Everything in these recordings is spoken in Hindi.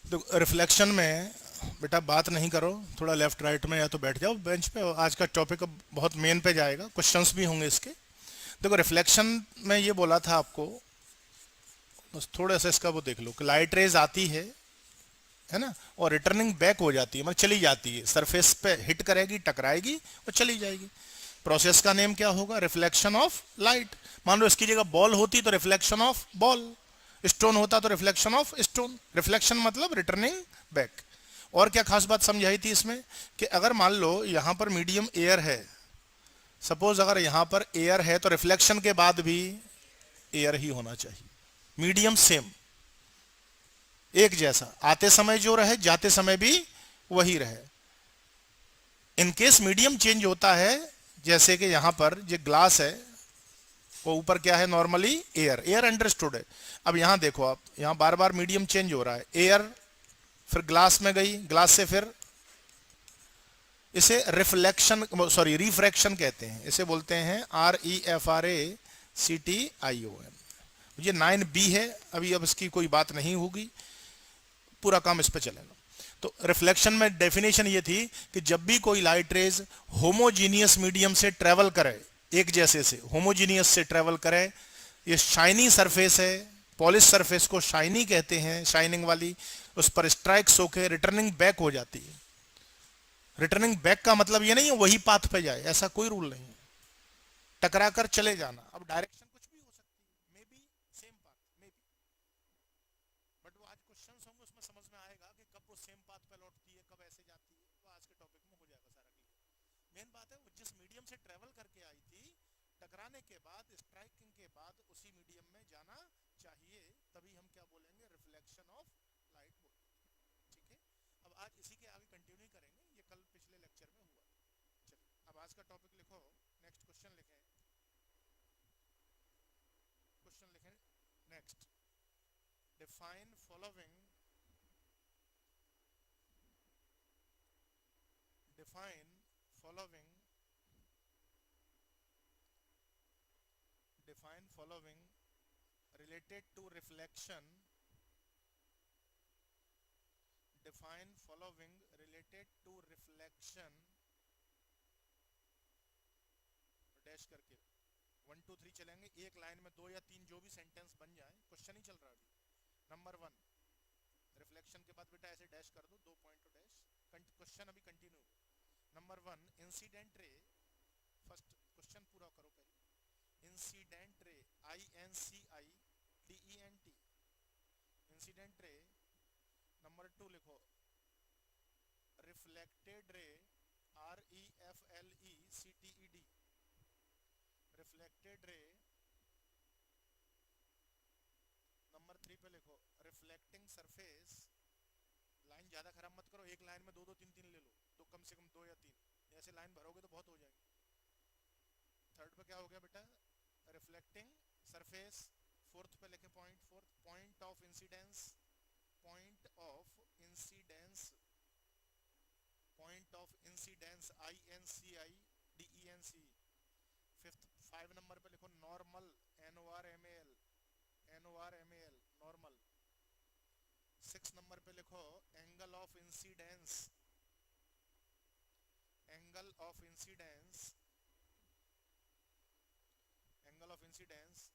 तो रिफ्लेक्शन में बेटा बात नहीं करो, थोड़ा लेफ्ट राइट में या तो बैठ जाओ बेंच पे। आज का टॉपिक अब बहुत मेन पे जाएगा, क्वेश्चंस भी होंगे इसके। देखो रिफ्लेक्शन में ये बोला था आपको, बस थोड़ा सा इसका वो देख लो कि लाइट रेज आती है ना, और रिटर्निंग बैक हो जाती है, मतलब चली जाती है, सरफेस पे हिट करेगी, टकराएगी और चली जाएगी। प्रोसेस का नेम क्या होगा? Reflection of light. मान लो इसकी जगह बॉल होती तो रिफ्लेक्शन ऑफ बॉल, स्टोन होता तो रिफ्लेक्शन ऑफ स्टोन। रिफ्लेक्शन मतलब रिटर्निंग बैक। और क्या खास बात समझाई थी इसमें कि अगर मान लो यहां पर मीडियम एयर है, सपोज अगर यहां पर एयर है तो रिफ्लेक्शन के बाद भी एयर ही होना चाहिए, मीडियम सेम, एक जैसा, आते समय जो रहे जाते समय भी वही रहे। इन केस मीडियम चेंज होता है, जैसे कि यहां पर जो ग्लास है वो ऊपर क्या है, नॉर्मली एयर, एयर अंडरस्टूड है। अब यहां देखो आप, यहां बार बार मीडियम चेंज हो रहा है, एयर फिर ग्लास में गई, ग्लास से फिर, इसे रिफ्लेक्शन सॉरी रिफ्रैक्शन कहते हैं, इसे बोलते हैं REFRACTION। ये 9B है, अभी अब इसकी कोई बात नहीं होगी, पूरा काम इस पे चलेगा। तो रिफ्लेक्शन में डेफिनेशन ये थी कि जब भी कोई लाइट रेज होमोजीनियस मीडियम से ट्रेवल करे, एक जैसे से होमोजीनियस से ट्रेवल करे, ये शाइनी सरफेस है, पॉलिश सरफेस को शाइनी कहते हैं, शाइनिंग वाली, उस पर स्ट्राइक्स होके रिटर्निंग बैक हो जाती है। रिटर्निंग बैक का मतलब ये नहीं है वही पाथ पे जाए, ऐसा कोई रूल नहीं है, टकरा कर चले जाना। अब डायरेक्शन कुछ भी हो सकती है, may be same path, may be, but वो आज क्वेश्चन होंगे उसमें समझ में आएगा कि कब वो सेम पाथ पे लौटती है, कब ऐसे जाती है, वो आज के टॉपिक में हो जाएगा सारा क्लियर। मेन बात है वो जिस मीडियम से ट्रेवल करके आई थी, टकराने के बाद, स्ट्राइकिंग के बाद उसी मीडियम में जाना चाहिए, तभी हम क्या बोलेंगे, रिफ्लेक्शन ऑफ लाइट बोलेंगे। ठीक है, अब आज इसी के आगे कंटिन्यू करेंगे, ये कल पिछले लेक्चर में हुआ था। चलिए अब आज का टॉपिक लिखो, नेक्स्ट क्वेश्चन लिखें, क्वेश्चन लिखें next, define following, define following, define following related to reflection, define following related to reflection, dash करके 1 2 3 चलेंगे, एक लाइन में 2 या 3 जो भी सेंटेंस बन जाए, क्वेश्चन ही चल रहा है अभी। नंबर 1, रिफ्लेक्शन के बाद बेटा ऐसे डैश कर दो, 2 पॉइंट डैश, क्वेश्चन अभी continue. Number 1, incident ray, first question पूरा करो पहले। Incident ray, INCIDENT, incident ray. Number 2 लिखो, reflected ray, REFLECTED, reflected ray. Number 3 पे लिखो, रिफ्लेक्टिंग सरफेस, लाइन ज्यादा खराब मत करो, एक लाइन में 2 2 3 3 ले लो, तो कम से कम 2 या 3, ऐसे लाइन भरोगे तो बहुत हो जाएंगे। थर्ड पे क्या हो गया बेटा, रिफ्लेक्टिंग सरफेस। फोर्थ पे लिखे point, fourth point of incidence, point of incidence, point of incidence, INCIDENC। Fifth 5 number पे लिखो normal, NORMAL, NORMAL normal. 6 number पे लिखो angle of incidence, angle of incidence, angle of incidence.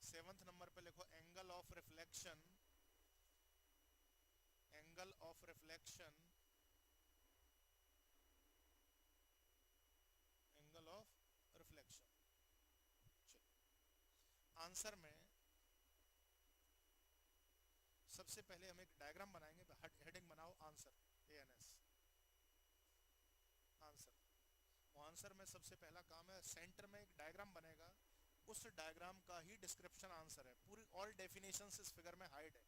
7th number पे लिखो angle of reflection, angle of reflection, angle of reflection. Answer में सबसे पहले हम एक डायग्राम बनाएंगे, हेडिंग बनाओ आंसर, ANS आंसर। आंसर में सबसे पहला काम है, सेंटर में एक डायग्राम बनेगा, उस डायग्राम का ही डिस्क्रिप्शन आंसर है, पूरी ऑल डेफिनेशंस इस फिगर में हाइड है।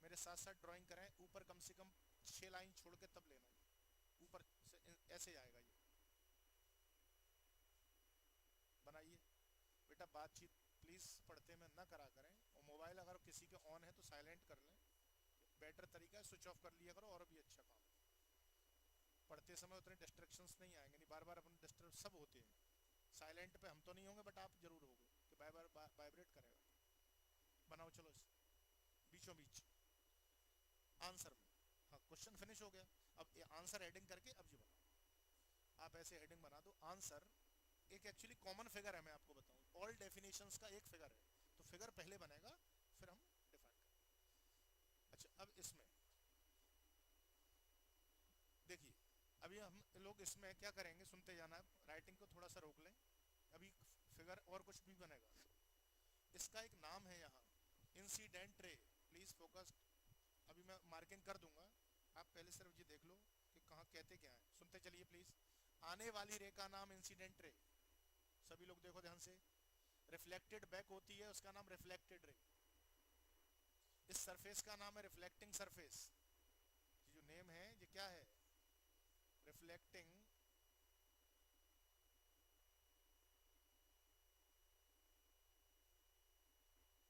मेरे साथ साथ ड्राइंग करें, ऊपर कम से कम 6 लाइन छोड़ के तब लेना, ऊपर से ऐसे जाएगा ये, बनाइए बेटा। बातचीत प्लीज पढ़ते में ना करा करें, और मोबाइल अगर किसी के ऑन है तो साइलेंट कर लें, बेटर तरीका है, स्विच ऑफ कर लिया करो और भी अच्छा काम है। पढ़ते समय उतने डिस्ट्रैक्शंस नहीं आएंगे, नहीं बार बार अपन डिस्टर्ब सब होते हैं। साइलेंट पे हम तो नहीं होंगे, बट आप जरूर होगे कि बार बार वाइब्रेट करेगा। बनाओ चलो इस बीचों बीच, क्वेश्चन फिनिश हो गया। अब आंसर हेडिंग करके अब जी बनाओ, आप ऐसे हेडिंग बना दो आंसर। एक एक्चुअली कॉमन फिगर है, मैं आपको बताऊं, ऑल डेफिनेशंस का एक फिगर है, तो फिगर पहले बनेगा फिर हम डिफाइन करें। अच्छा, अब इसमें देखिए, अभी हम लोग इसमें क्या करेंगे, सुनते जाना, राइटिंग को थोड़ा सा रोक लें, अभी फिगर और कुछ भी बनेगा। इसका एक नाम है यहाँ, इंसिडेंट रे, प्लीज फोकस। अभी मैं मार्किंग कर दूंगा, आप पहले सिर्फ ये देख लो कि कहाँ कहते क्या है, सुनते चलिए प्लीज। आने वाली रे का नाम इंसिडेंट रे, सभी लोग देखो ध्यान से। रिफ्लेक्टेड बैक होती है, उसका नाम रिफ्लेक्टेड रे। इस सरफेस का नाम है रिफ्लेक्टिंग सरफेस। ये जो नेम है ये क्या है, रिफ्लेक्टिंग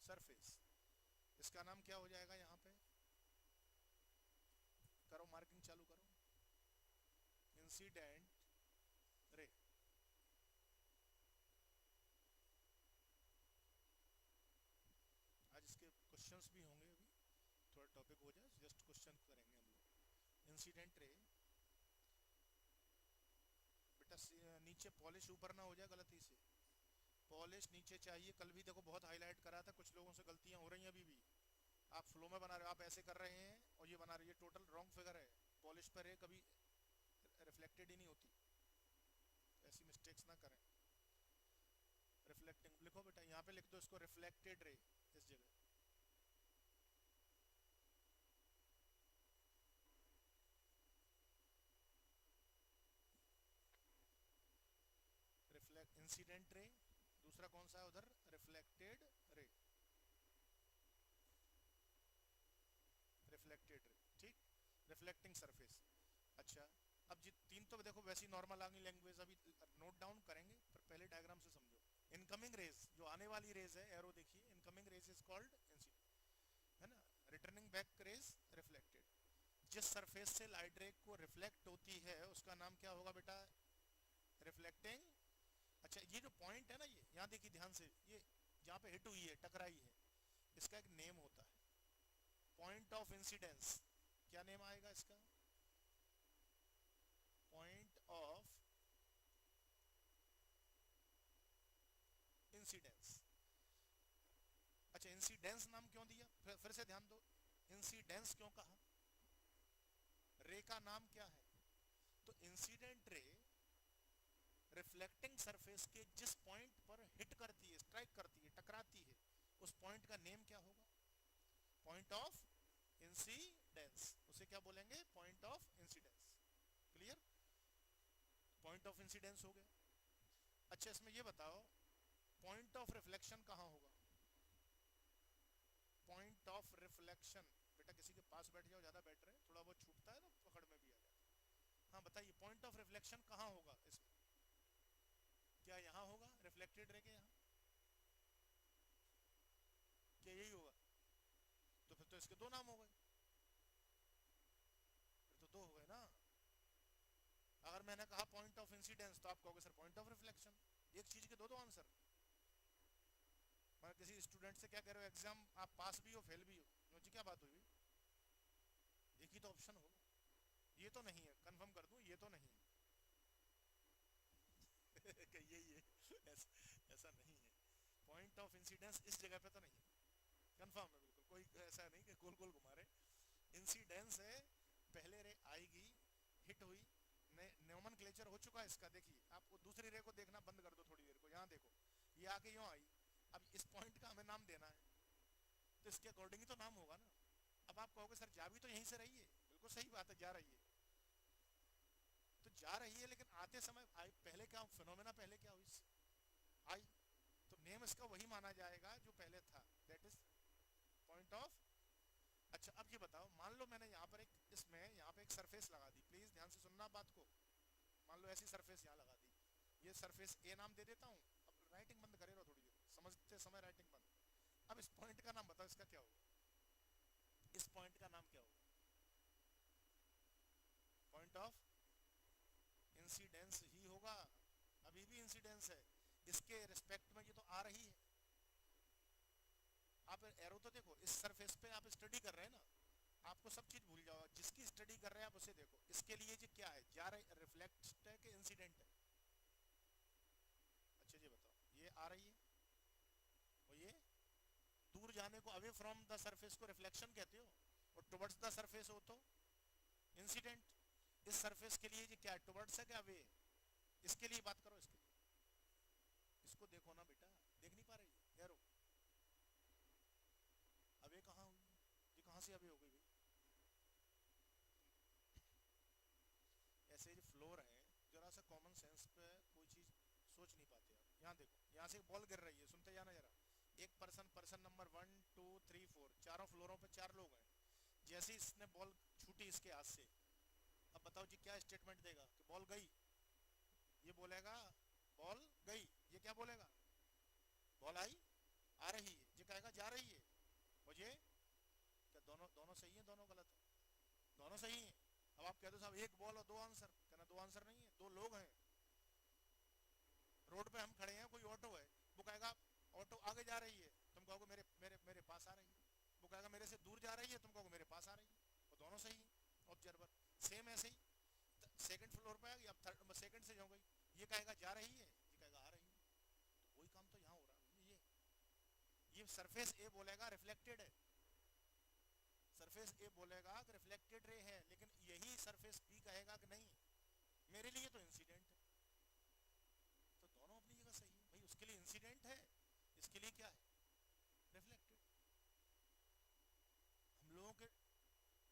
सरफेस। इसका नाम क्या हो जाएगा, यहां पे करो मार्किंग चालू करो, इंसिडेंट रे। आज इसके क्वेश्चंस भी होंगे, अभी थोड़ा टॉपिक हो जाए जस्ट क्वेश्चन करेंगे हम लोग। इंसिडेंट रे बेटा, नीचे पॉलिश ऊपर ना हो जाए गलती से, पॉलिश नीचे चाहिए। कल भी देखो बहुत हाईलाइट करा था, कुछ लोगों से गलतियां हो रही हैं अभी भी। आप फ्लो में बना रहे हो, आप ऐसे कर रहे हैं और ये बना रहे हैं, ये टोटल रॉन्ग फिगर है। पॉलिश पर है, कभी रिफ्लेक्टेड ही नहीं होती, ऐसी मिस्टेक्स ना करें। रिफ्लेक्टिंग लिखो बेटा, यहाँ पे लिख दो इसको रिफ्लेक्टेड रे, इस जगह। रिफ्लेक्ट इंसिडेंट रे, दूसरा कौन सा है उधर, रिफ्लेक्टेड रे, रिफ्लेक्टेड रे, ठीक, रिफ्लेक्टिंग सरफेस। अच्छा, अब जी तीन तो देखो वैसी नॉर्मल आ गई लैंग्वेज, अभी नोट डाउन करेंगे पर पहले डायग्राम से समझो। इनकमिंग रेज, जो आने वाली रेज है, एरो देखिए, incoming rays is called incident, है ना। Returning back rays reflected. जिस सरफेस से लाइट रे को रिफ्लेक्ट होती है उसका नाम क्या होगा बेटा, रिफ्लेक्टिंग। अच्छा, ये जो पॉइंट है ना, ये यहाँ देखिए ध्यान से, ये जहाँ पे हिट हुई है, टकराई है, इसका एक नेम होता है, पॉइंट ऑफ इंसिडेंस। क्या नेम आएगा इसका, पॉइंट ऑफ इंसिडेंस। अच्छा, इंसिडेंस नाम क्यों दिया, फिर से ध्यान दो, इंसिडेंस क्यों कहा, रे का नाम क्या है, तो इंसिडेंट रे रिफ्लेक्टिंग सरफेस के जिस पॉइंट पर हिट करती है, स्ट्राइक करती है, टकराती है, उस पॉइंट का नेम क्या होगा, पॉइंट ऑफ इंसिडेंस। उसे क्या बोलेंगे, point of incidence. Clear, point of incidence हो गया। अच्छा, इसमें ये बताओ पॉइंट ऑफ रिफ्लेक्शन कहाँ होगा, पॉइंट ऑफ रिफ्लेक्शन। बेटा किसी के पास बैठ जाओ, ज्यादा बैठ रहे, थोड़ा बहुत छूटता है ना, पकड़ में भी आ जाता है। हाँ बताइए, पॉइंट ऑफ रिफ्लेक्शन कहाँ होगा इसमें, क्या यहाँ होगा रिफ्लेक्टेड रे के यहाँ, क्या यही होगा, तो फिर तो इसके दो नाम हो गए, फिर तो दो हो गए ना। अगर मैंने कहा पॉइंट ऑफ इंसिडेंस तो आप कहोगे सर पॉइंट ऑफ रिफ्लेक्शन, एक चीज के दो दो आंसर। मैं किसी स्टूडेंट से क्या कह रहे हो, एग्जाम आप पास भी हो फेल भी हो, मुझे क्या बात हुई, एक ही तो ऑप्शन होगा, ये तो नहीं है, कंफर्म कर दूं ये तो नहीं है। कि यही है, ऐसा नहीं है, पॉइंट ऑफ इंसिडेंस इस जगह पे तो नहीं है, कंफर्म है बिल्कुल, कोई ऐसा नहीं कि गोल गोल घुमा रहे। इंसिडेंस है, पहले रे आएगी, हिट हुई, नोमन क्लेचर हो चुका है इसका, देखिए आप वो दूसरी रे को देखना बंद कर दो थोड़ी देर को, यहाँ देखो ये आके यूं आई, अब इस पॉइंट का हमें नाम देना है, तो इसके अकॉर्डिंग ही तो नाम होगा ना। अब आप कहोगे सर जा भी तो यहीं से रही है, बिल्कुल सही बात है, जा रही है तो जा रही है, लेकिन आते समय आई, पहले क्या फिनोमेना, पहले क्या हुई, आई, तो नेम इसका वही माना जाएगा जो पहले था, दैट इज पॉइंट ऑफ। अच्छा, अब ये बताओ, मान लो मैंने यहाँ पर एक, इसमें यहाँ पे एक सरफेस लगा दी, प्लीज ध्यान से सुनना बात को, मान लो ऐसी सरफेस यहाँ लगा दी, ये सरफेस ए नाम दे देता हूँ। अब राइटिंग बंद करे रहो थोड़ी देर, समझते समय राइटिंग बंद। अब इस पॉइंट का नाम बताओ, इसका क्या होगा, इस पॉइंट का नाम क्या होगा, पॉइंट ऑफ इंसिडेंस ही होगा, अभी भी इंसिडेंस है, इसके रिस्पेक्ट में ये तो आ रही है। आप एरो तो देखो, इस सरफेस पे आप स्टडी कर रहे हैं ना, आपको सब चीज भूल जाओ, जिसकी स्टडी कर के लिए जी क्या है, जा रही रिफ्लेक्ट है कि इंसिडेंट है? अच्छा जी बताओ, ये आ रही है और ये दूर जाने को अवे फ्रॉम द सरफेस को रिफ्लेक्शन कहते हो, और टुवर्ड्स द सरफेस हो तो इंसिडेंट। इस सरफेस के लिए जी क्या है, टुवर्ड्स है क्या अवे है? इसके लिए बात करो, इसके लिए। इसको देखो ना बेटा, देख नहीं पा रही एरो, अवे कहाँ हुई ये, कहाँ से अवे हो गई भाई? ऐसे जो फ्लोर है, जरा सा कॉमन सेंस पे कोई चीज सोच नहीं पाते आप। यहाँ देखो, यहाँ से बॉल गिर रही है, सुनते जाना जरा। एक पर्सन, पर्सन नंबर 1 2 3 4, चारों फ्लोरों पे 4 लोग हैं। जैसे ही इसने बॉल छूटी इसके हाथ से, अब बताओ जी क्या स्टेटमेंट देगा, कि बॉल गई? ये बोलेगा बॉल गई, ये क्या बोलेगा? बॉल आई, आ रही है, ये कहेगा जा रही है। मुझे क्या दोनों दोनों सही है, दोनों गलत है? दोनों सही है। अब आप कह दो साहब एक बॉल और 2 आंसर, कहना 2 आंसर नहीं है, 2 लोग हैं। रोड पे हम खड़े हैं, कोई ऑटो है, वो कहेगा ऑटो आगे जा रही है, तुम कहोगे मेरे मेरे मेरे पास आ रही है। वो कहेगा मेरे से दूर जा रही है, तुम कहोगे मेरे पास आ रही है। वो दोनों सही है, ऑब्जर्वर। सेम ऐसे ही सेकंड फ्लोर पे आएगी, अब थर्ड सेकंड से जाऊंगी, ये कहेगा जा रही है, ये कहेगा आ रही है। तो वही काम तो यहाँ हो रहा है। ये सरफेस ए बोलेगा रिफ्लेक्टेड है, सरफेस ए बोलेगा कि रिफ्लेक्टेड रे है, लेकिन यही सरफेस बी कहेगा कि नहीं मेरे लिए तो इंसिडेंट है। तो दोनों अपनी जगह सही है भाई, उसके लिए इंसिडेंट है, इसके लिए क्या है, रिफ्लेक्टेड। हम लोगों के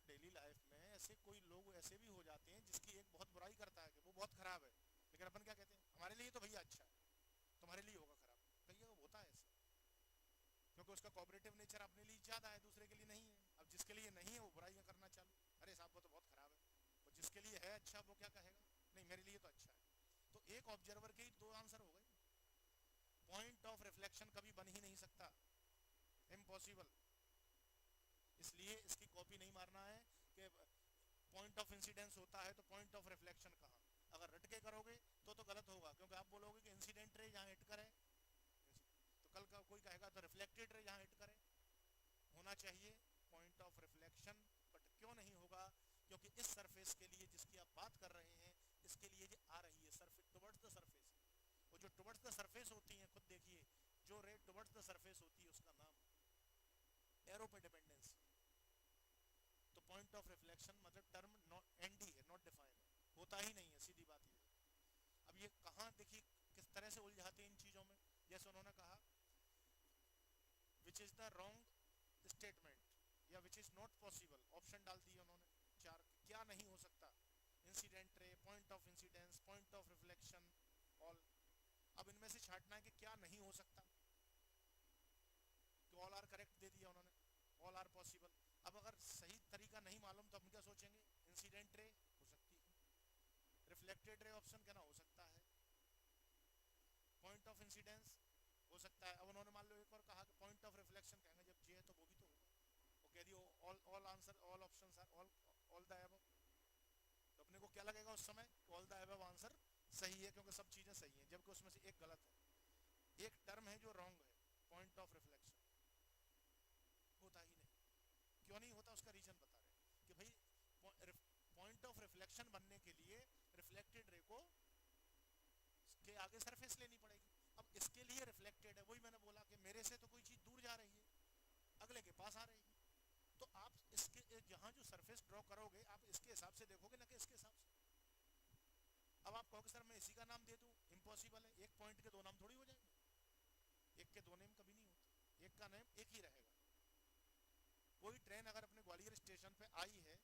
डेली लाइफ में ऐसे कोई लोग ऐसे भी हो जाते हैं जिसकी एक बहुत बुराई करता है कि वो बहुत खराब है, लेकिन अपन क्या कहते हैं, हमारे लिए तो भैया अच्छा है, तुम्हारे लिए होगा खराब। भैया वो होता है ऐसा, क्योंकि उसका कोऑपरेटिव नेचर अपने लिए ज्यादा है, दूसरे के लिए नहीं है। अब जिसके लिए नहीं है वो बुराइयां करना चालू, अरे साहब वो तो बहुत खराब है। और जिसके लिए है अच्छा, वो क्या कहेगा, नहीं मेरे लिए तो अच्छा है। तो एक ऑब्जर्वर के ही 2 आंसर हो गए। पॉइंट ऑफ रिफ्लेक्शन कभी बन ही नहीं सकता, इम्पॉसिबल। इसलिए इसकी कॉपी नहीं मारना है कि पॉइंट ऑफ इंसिडेंस होता है तो पॉइंट ऑफ रिफ्लेक्शन कहाँ। अगर रट के करोगे तो गलत होगा, क्योंकि आप बोलोगे कि इंसिडेंट रे जहाँ हिट करे, तो कल का कोई कहेगा तो रिफ्लेक्टेड रे जहाँ हिट करे। होना चाहिए पॉइंट ऑफ रिफ्लेक्शन, बट क्यों नहीं होगा, क्योंकि इस सरफेस के लिए जिसकी आप बात कर रहे हैं, इसके लिए जो आ रही है सरफेस टुवर्ड्स द सरफेस, वो जो टुवर्ड्स द सरफेस होती है, खुद देखिए, जो रे टुवर्ड्स द सरफेस होती है उसका नाम एरो पे डिपेंडेंसी। तो पॉइंट ऑफ रिफ्लेक्शन मतलब टर्म एनडी है, नॉट डिफाइन है, होता ही नहीं है, सीधी बात ये। अब ये कहाँ देखिए किस तरह से उलझाते हैं इन चीजों में। जैसे उन्होंने कहा which is the wrong statement या which is not possible, option डाल दिए उन्होंने 4, क्या नहीं हो सकता, incident ray, point of incidence, point of reflection, all. अब इनमें से छांटना है कि क्या नहीं हो सकता, तो ऑल आर करेक्ट दे दिया उन्होंने, ऑल आर पॉसिबल। अब अगर सही तरीका नहीं मालूम तो हम क्या सोचेंगे, इंसिडेंट रे हो सकती है, रिफ्लेक्टेड रे ऑप्शन कहना हो सकता है, पॉइंट ऑफ इंसिडेंस हो सकता है। अब उन्होंने मान लो एक और कहा कि पॉइंट ऑफ रिफ्लेक्शन कहेंगे, जब जे है तो वो भी तो होगा। वो कह दियो all all answer, all options are all the above. तो अपने को क्या लगेगा उस समय, ऑल द अबव आंसर सही है, क्योंकि सब चीजें सही हैं, जबकि उसमें से एक गलत है, एक टर्म है जो रॉन्ग है, पॉइंट ऑफ रिफ्लेक्शन। होता ही नहीं, क्यों नहीं होता उसका रीजन बता रहे हैं कि भाई पॉइंट ऑफ रिफ्लेक्शन बनने के लिए रिफ्लेक्टेड रे को के आगे सरफेस लेनी पड़ेगी। अब इसके लिए रिफ्लेक्टेड है, वही मैंने बोला कि मेरे से तो कोई चीज दूर जा रही है, अगले के पास आ रही है। तो आप इसके जहां जो सरफेस ड्रॉ करोगे आप इसके हिसाब से देखोगे ना कि इसके हिसाब से। अब आप कहोगे सर मैं इसी का नाम दे दूं, इम्पॉसिबल है, एक पॉइंट के 2 नाम थोड़ी हो जाएंगे, एक के 2 नेम कभी नहीं होते, एक का नेम एक ही रहेगा। कोई ट्रेन अगर अपने ग्वालियर स्टेशन पे आई है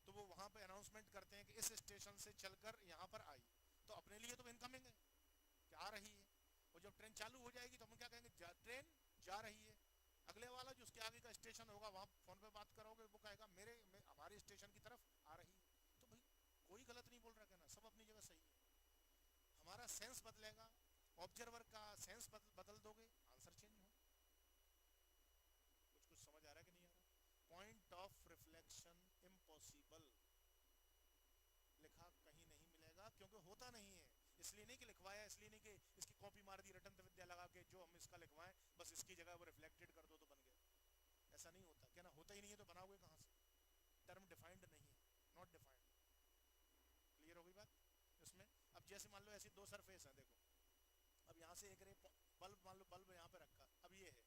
तो वो वहां पे अनाउंसमेंट करते हैं कि इस स्टेशन से चलकर यहाँ पर आई, तो अपने लिए तो इनकमिंग है कि आ रही है। और जब ट्रेन चालू हो जाएगी तो हम क्या कहेंगे, ट्रेन जा रही है। अगले वाला जो उसके आगे का स्टेशन होगा वहां फोन पे बात करोगे, वो कहेगा हमारे स्टेशन की तरफ आ रही है। तो भाई कोई गलत नहीं बोल रहा, कहना सब अपनी जगह सही है। हमारा सेंस बदलेगा, ऑब्जर्वर का सेंस बदल दोगे, आंसर चेंज हो। कुछ समझ आ रहा है कि नहीं आ रहा। पॉइंट ऑफ रिफ्लेक्शन इम्पॉसिबल लिखा कहीं नहीं मिलेगा, क्योंकि होता नहीं है। इसलिए नहीं कि लिखवाया, इसलिए नहीं कि इसकी कॉपी मार दी रटन विद्या लगा के, जो हम इसका लिखवाएं बस इसकी जगह वो रिफ्लेक्टेड कर दो तो बन गया। ऐसा नहीं होता, क्या ना, होता ही नहीं है तो बनाओगे कहां से, टर्म डिफाइंड नहीं है, नॉट डिफाइंड। जैसे मान लो ऐसी दो सरफेस हैं, देखो अब यहाँ से एक रे बल्ब, मान लो बल्ब यहाँ पे रखा, अब ये है,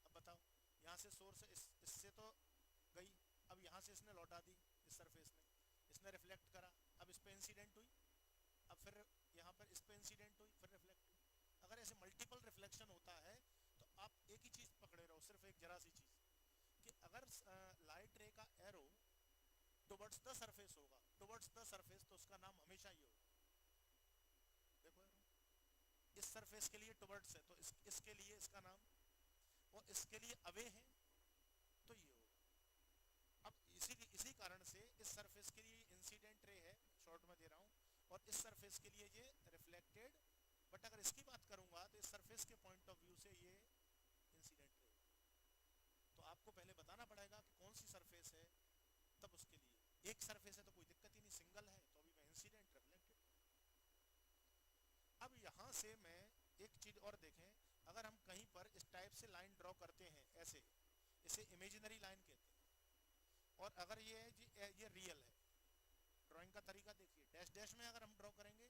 अब बताओ यहाँ से सोर्स इससे तो गई, अब यहाँ से इसने लौटा दी, इस सरफेस ने इसने रिफ्लेक्ट करा, अब इस पे इंसिडेंट हुई, अब फिर यहाँ पर इस पे इंसिडेंट हुई, फिर रिफ्लेक्ट हुई। अगर ऐसे मल्टीपल रिफ्लेक्शन होता है तो आप एक ही चीज पकड़े रहो, सिर्फ एक जरा सी चीज, कि अगर लाइट रे का एरो टुवर्ड्स द सरफेस होगा, टुवर्ड्स द सरफेस, तो उसका नाम हमेशा ये होगा। देखो एरो इस सरफेस के लिए टुवर्ड्स है तो इसके लिए इसका नाम, और इसके लिए अवे है तो ये होगा। अब इसी कारण से इस सरफेस के लिए इंसिडेंट रे है, शॉर्ट में दे रहा हूं, और इस सरफेस के लिए ये रिफ्लेक्टेड, बट अगर इसकी बात करूंगा तो इस सरफेस के पॉइंट ऑफ व्यू से ये इंसिडेंट रे। तो आपको पहले बताना पड़ेगा कि कौन सी सरफेस है, तब उसके लिए एक सरफेस है तो कोई दिक्कत ही नहीं, सिंगल है तो अभी मैं इंसिडेंट रिफ्लेक्टेड। अब यहां से मैं एक चीज और देखें, अगर हम कहीं पर इस टाइप से लाइन ड्रॉ करते हैं ऐसे, इसे इमेजिनरी लाइन कहते हैं, और अगर ये रियल है, ड्राइंग का तरीका देखिए, डैश डैश में अगर हम ड्रॉ करेंगे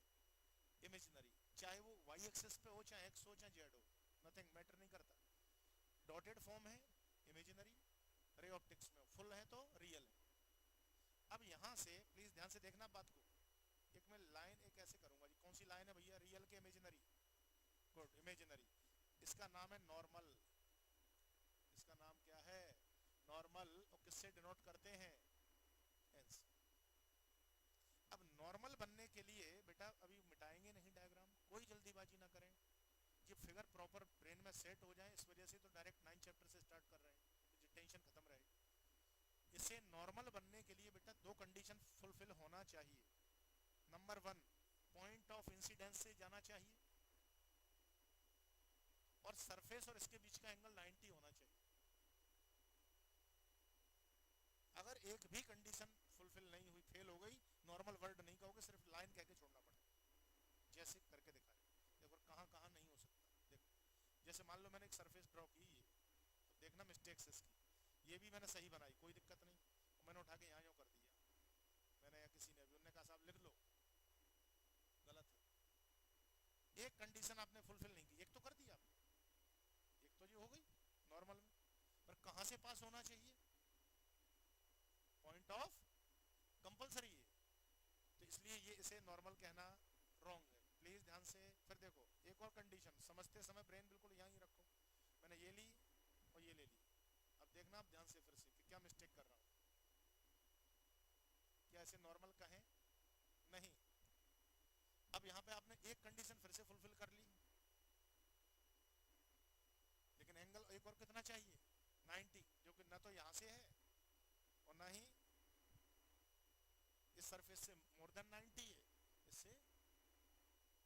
इमेजिनरी, चाहे वो वाई एक्सिस पे हो, चाहे एक्स हो, चाहे जेड हो, नथिंग मैटर नहीं करता। डॉटेड फॉर्म है इमेजिनरी, रे ऑप्टिक्स में फुल है तो रियल है। अब यहां से प्लीज ध्यान से देखना बात को, एक मैं लाइन एक ऐसे करूंगा जी, कौन सी लाइन है भैया, रियल के इमेजिनरी, गुड इमेजिनरी, इसका नाम है नॉर्मल, इसका नाम क्या है नॉर्मल, और किससे डिनोट करते हैं, एंस। अब नॉर्मल बनने के लिए बेटा अभी मिटाएंगे नहीं डायग्राम, कोई जल्दीबाजी ना करें, ये फिगर प्रॉपर ब्रेन में सेट हो जाए, इस वजह से तो डायरेक्ट 9 चैप्टर से स्टार्ट कर रहे हैं, तो टेंशन खत्म रहे। इसे नॉर्मल बनने के लिए बेटा दो कंडीशन फुलफिल होना चाहिए। नंबर 1, पॉइंट ऑफ इंसिडेंस से जाना चाहिए, और सरफेस और इसके बीच का एंगल 90 होना चाहिए। अगर एक भी कंडीशन फुलफिल नहीं हुई, फेल हो गई, नॉर्मल वर्ड नहीं कहोगे, सिर्फ लाइन कह के छोड़ना पड़ेगा, जैसे करके दिखाए। देखो कहाँ कहाँ नहीं हो सकता, देखो जैसे मान लो मैंने एक सरफेस ड्रॉ की, ये तो देखना मिस्टेक्स इसकी, ये भी मैंने सही बनाई, कोई दिक्कत नहीं, मैंने उठा के यहाँ जो कर दिया, मैंने या किसी ने भी, उन्होंने कहा साहब लिख लो, गलत है। एक कंडीशन आपने फुलफिल नहीं की, एक तो कर दिया आपने, एक तो ये हो गई नॉर्मल में, पर कहाँ से पास होना चाहिए, पॉइंट ऑफ कंपलसरी है, तो इसलिए ये इसे नॉर्मल कहना रॉन्ग है। प्लीज ध्यान से फिर देखो, एक और कंडीशन समझते समय ब्रेन बिल्कुल यहीं रखो, मैंने ये ली और ये ले ली, अब देखना आप ध्यान से फिर से कि क्या मिस्टेक कर रहा हूं, क्या ऐसे नॉर्मल कहें, नहीं। अब यहां पे आपने एक कंडीशन फिर से फुलफिल कर ली, लेकिन एंगल एक और कितना चाहिए, 90, जो कि ना तो यहां से है और ना ही इस सरफेस से मोर देन 90 है इससे।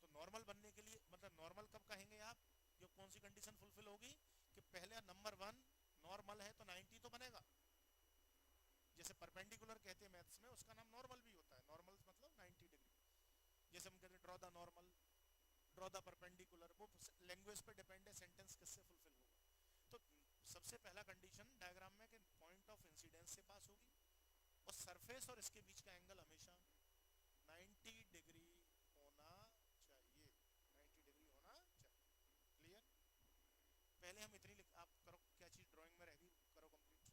तो नॉर्मल बनने के लिए, मतलब नॉर्मल कब कहेंगे आप, जो कौन सी कंडीशन फुलफिल होगी, कि पहले नंबर 1 नॉर्मल है तो 90 तो बनेगा, जैसे परपेंडिकुलर कहते हैं मैथ्स में, उसका नाम नॉर्मल भी होता है, नॉर्मल मतलब 90 डिग्री, जैसे हम कहते हैं draw the normal, draw the perpendicular, वो लैंग्वेज पे डिपेंड है सेंटेंस किससे फुलफिल होगा। तो सबसे पहला कंडीशन डायग्राम में कि पॉइंट ऑफ इंसिडेंस से पास होगी, और सरफेस और इसके बीच का एंगल हमेशा 90 डिग्री होना चाहिए, 90 डिग्री होना चाहिए। क्लियर, पहले हम इतनी लिख, आप करो क्या चीज ड्राइंग में रहेगी, करो कंप्लीट।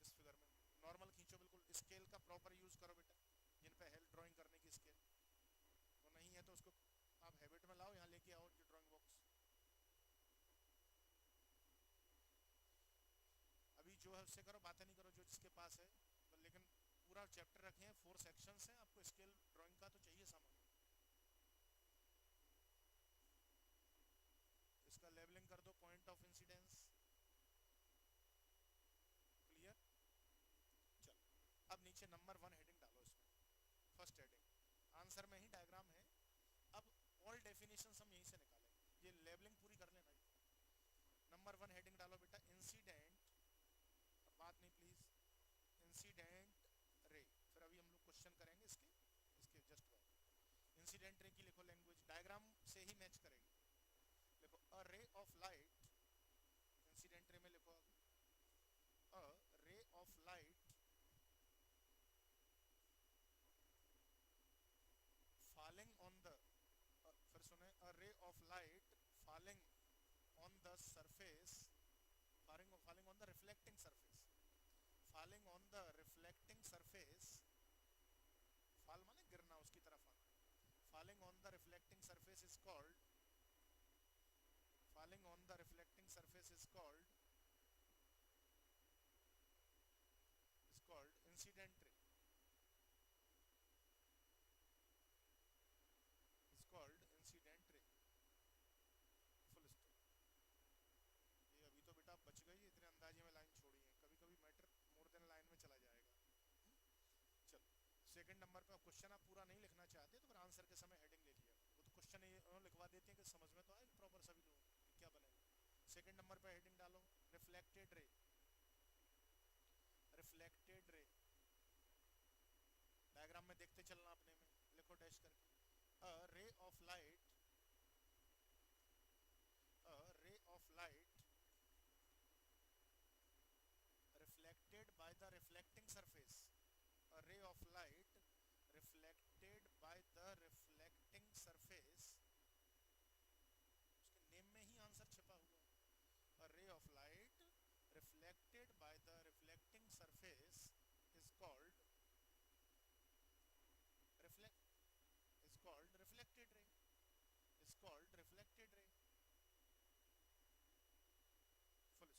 इस फिगर में नॉर्मल खींचो, बिल्कुल स्केल का प्रॉपर यूज करो बेटा, जिन पे है ड्राइंग करने की स्केल, वो नहीं है तो उसको आप हैबिट में लाओ, यहाँ लेके आओ जो ड्राइंग बॉक्स। अभी जो है उससे करो, बातें नहीं करो जो जिसके पास है, लेकिन पूरा चैप्टर रखे हैं, 4 सेक्शंस हैं, आपको स्केल ड्राइंग का तो चाहिए सामान। इसका लेबलिंग कर दो, पॉइंट ऑफ इंसिडेंस। क्लियर, चलो अब नीचे नंबर 1 हेडिंग डालो इसमें, फर्स्ट हेडिंग आंसर में ही डायग्राम है। अब ऑल डेफिनेशन हम यहीं से निकालेंगे, ये लेबलिंग पूरी कर लेना। नंबर 1 हेडिंग डालो बेटा, इंसिडेंट, बात नहीं प्लीज, इंसिडेंट रे, फिर अभी हम लोग क्वेश्चन करेंगे इसके इसके जस्ट बाद। इंसिडेंट रे की लिखो लैंग्वेज, डायग्राम से ही मैच करेगी। लिखो a ray of light, incident ray में लिखो a ray of light falling on the the surface, falling on the reflecting surface, falling on the reflecting surface, fall माने गिरना, उसकी तरफ आना, falling on the reflecting surface is called, falling on the reflecting surface is called incident ray, is called incident ray, full stop। ये अभी तो बेटा बच गई, इतने अंदाजे में लाइन छोड़ी है, कभी कभी मैटर मोर देन लाइन में चला जाएगा। चलो सेकंड नंबर पे क्वेश्चन आप पूरा नहीं लिखना चाहते तो फिर आंसर के समय हेडिंग ले लिया, वो तो क्वेश्चन उन्होंने लिखवा देते हैं कि समझ में तो आए प्रॉपर सभी लोगों को क्या बनेगा। सेकंड नंबर पे हेडिंग डालो रिफ्लेक्टेड रे, रिफ्लेक्टेड रे, डायग्राम में देखते चलना अपने में, लिखो डैश करके, अ ray of light, a ray of light reflected by the reflecting surface, a ray of light reflected by the reflecting surface, उसके नेम में ही आंसर छिपा हुआ है। a ray of light reflected by the reflecting surface is called reflected ray, is called reflected ray, full stop।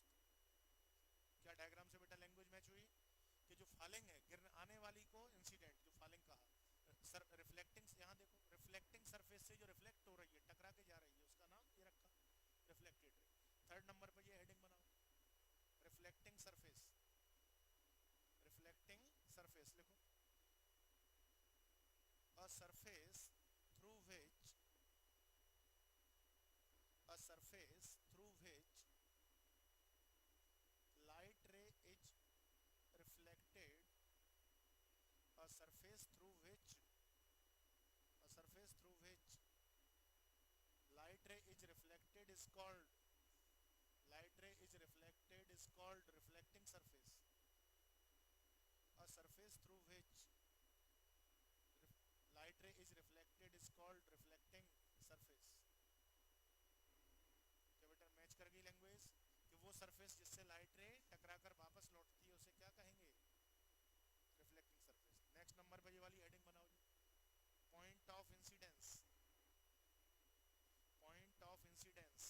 क्या डायग्राम से बेटा लैंग्वेज मैच हुई कि जो फॉलिंग है, गिरने आने वाली को इंसिडेंट, जो फॉलिंग कहा, सर रिफ्लेक्टिंग, यहाँ देखो रिफ्लेक्टिंग सरफेस से जो रिफ्लेक्ट हो रही है, टकरा के जा रही है, उसका नाम ये रखा रिफ्लेक्टेड रे। थर्ड नंबर पे ये हेडिंग बनाओ रिफ्लेक्टिंग सरफेस, रिफ्लेक्टिंग सरफेस लिखो, a surface through which, a surface through which light ray is reflected, a surface through which, a surface through which light ray is reflected is called, light ray is reflected is called reflecting surface, a surface through which light ray is reflected is called reflecting surface। क्या बेटा मैच कर गई लैंग्वेज कि वो सरफेस जिससे लाइट रे टकरा कर वापस लौटती है उसे क्या कहेंगे, रिफ्लेक्टिंग सरफेस। नेक्स्ट नंबर पे ये वाली हेडिंग बनाओ जी, point of incidence, point of incidence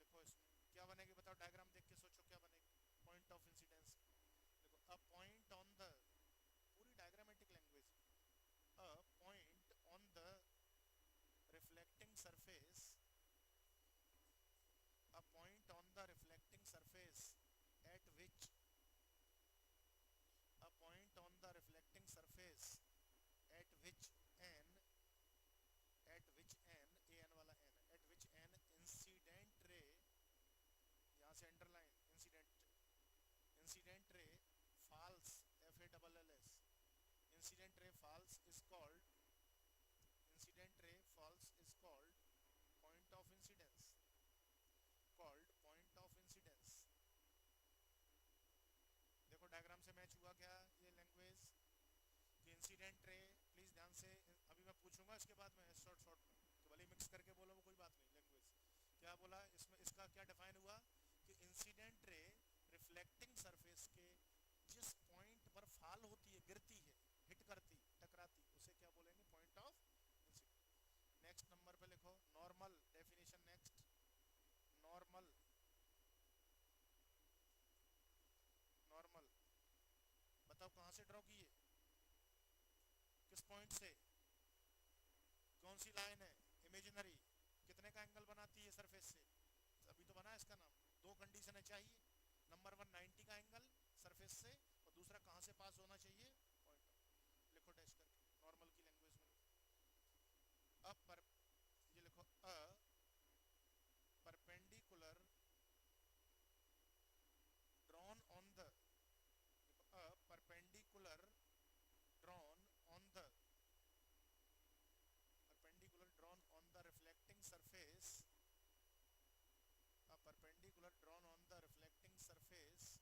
लिखो, इसमें क्या बनेगी बताओ, डायग्राम देख के सोचो क्या बनेगी। पॉइंट ऑफ इंसिडेंस देखो, अ पॉइंट ऑन द, पूरी diagrammatic language, a point on the reflecting surface, a point on the reflecting surface at which, a point on the reflecting surface at which an, at which an, an वाला n, at which an incident ray, यहाँ से underline incident, incident ray falls, FALLS, incident ray falls is called, incident ray falls is called point of incidence, called point of incidence। देखो डायग्राम से मैच हुआ क्या ये लैंग्वेज कि इंसिडेंट रे, प्लीज ध्यान से, अभी मैं पूछूंगा इसके बाद में शॉर्ट शॉर्ट में, तो भले मिक्स करके बोलो वो कोई बात नहीं। लैंग्वेज क्या बोला इसमें, इसका क्या डिफाइन हुआ कि इंसिडेंट रे रिफ्लेक्टिंग सरफेस के जिस पॉइंट पर फॉल होती है, गिरती है, हिट करती, टकराती, उसे क्या बोलेंगे, point of incident. Next number पे लिखो normal definition, next normal, normal बताओ कहां से ड्रॉ की है, किस पॉइंट से, कौन सी लाइन है, इमेजिनरी, कितने का एंगल बनाती है सरफेस से, अभी तो बना है इसका नाम। दो कंडीशन है चाहिए, नंबर 1 90 का एंगल सरफेस से, और दूसरा कहां से पास होना चाहिए, पॉइंट। लिखो डैश करके नॉर्मल की लैंग्वेज में, अब पर ये लिखो, अ perpendicular drawn on the, a perpendicular drawn on the, perpendicular drawn on the reflecting surface, a perpendicular drawn on the reflecting surface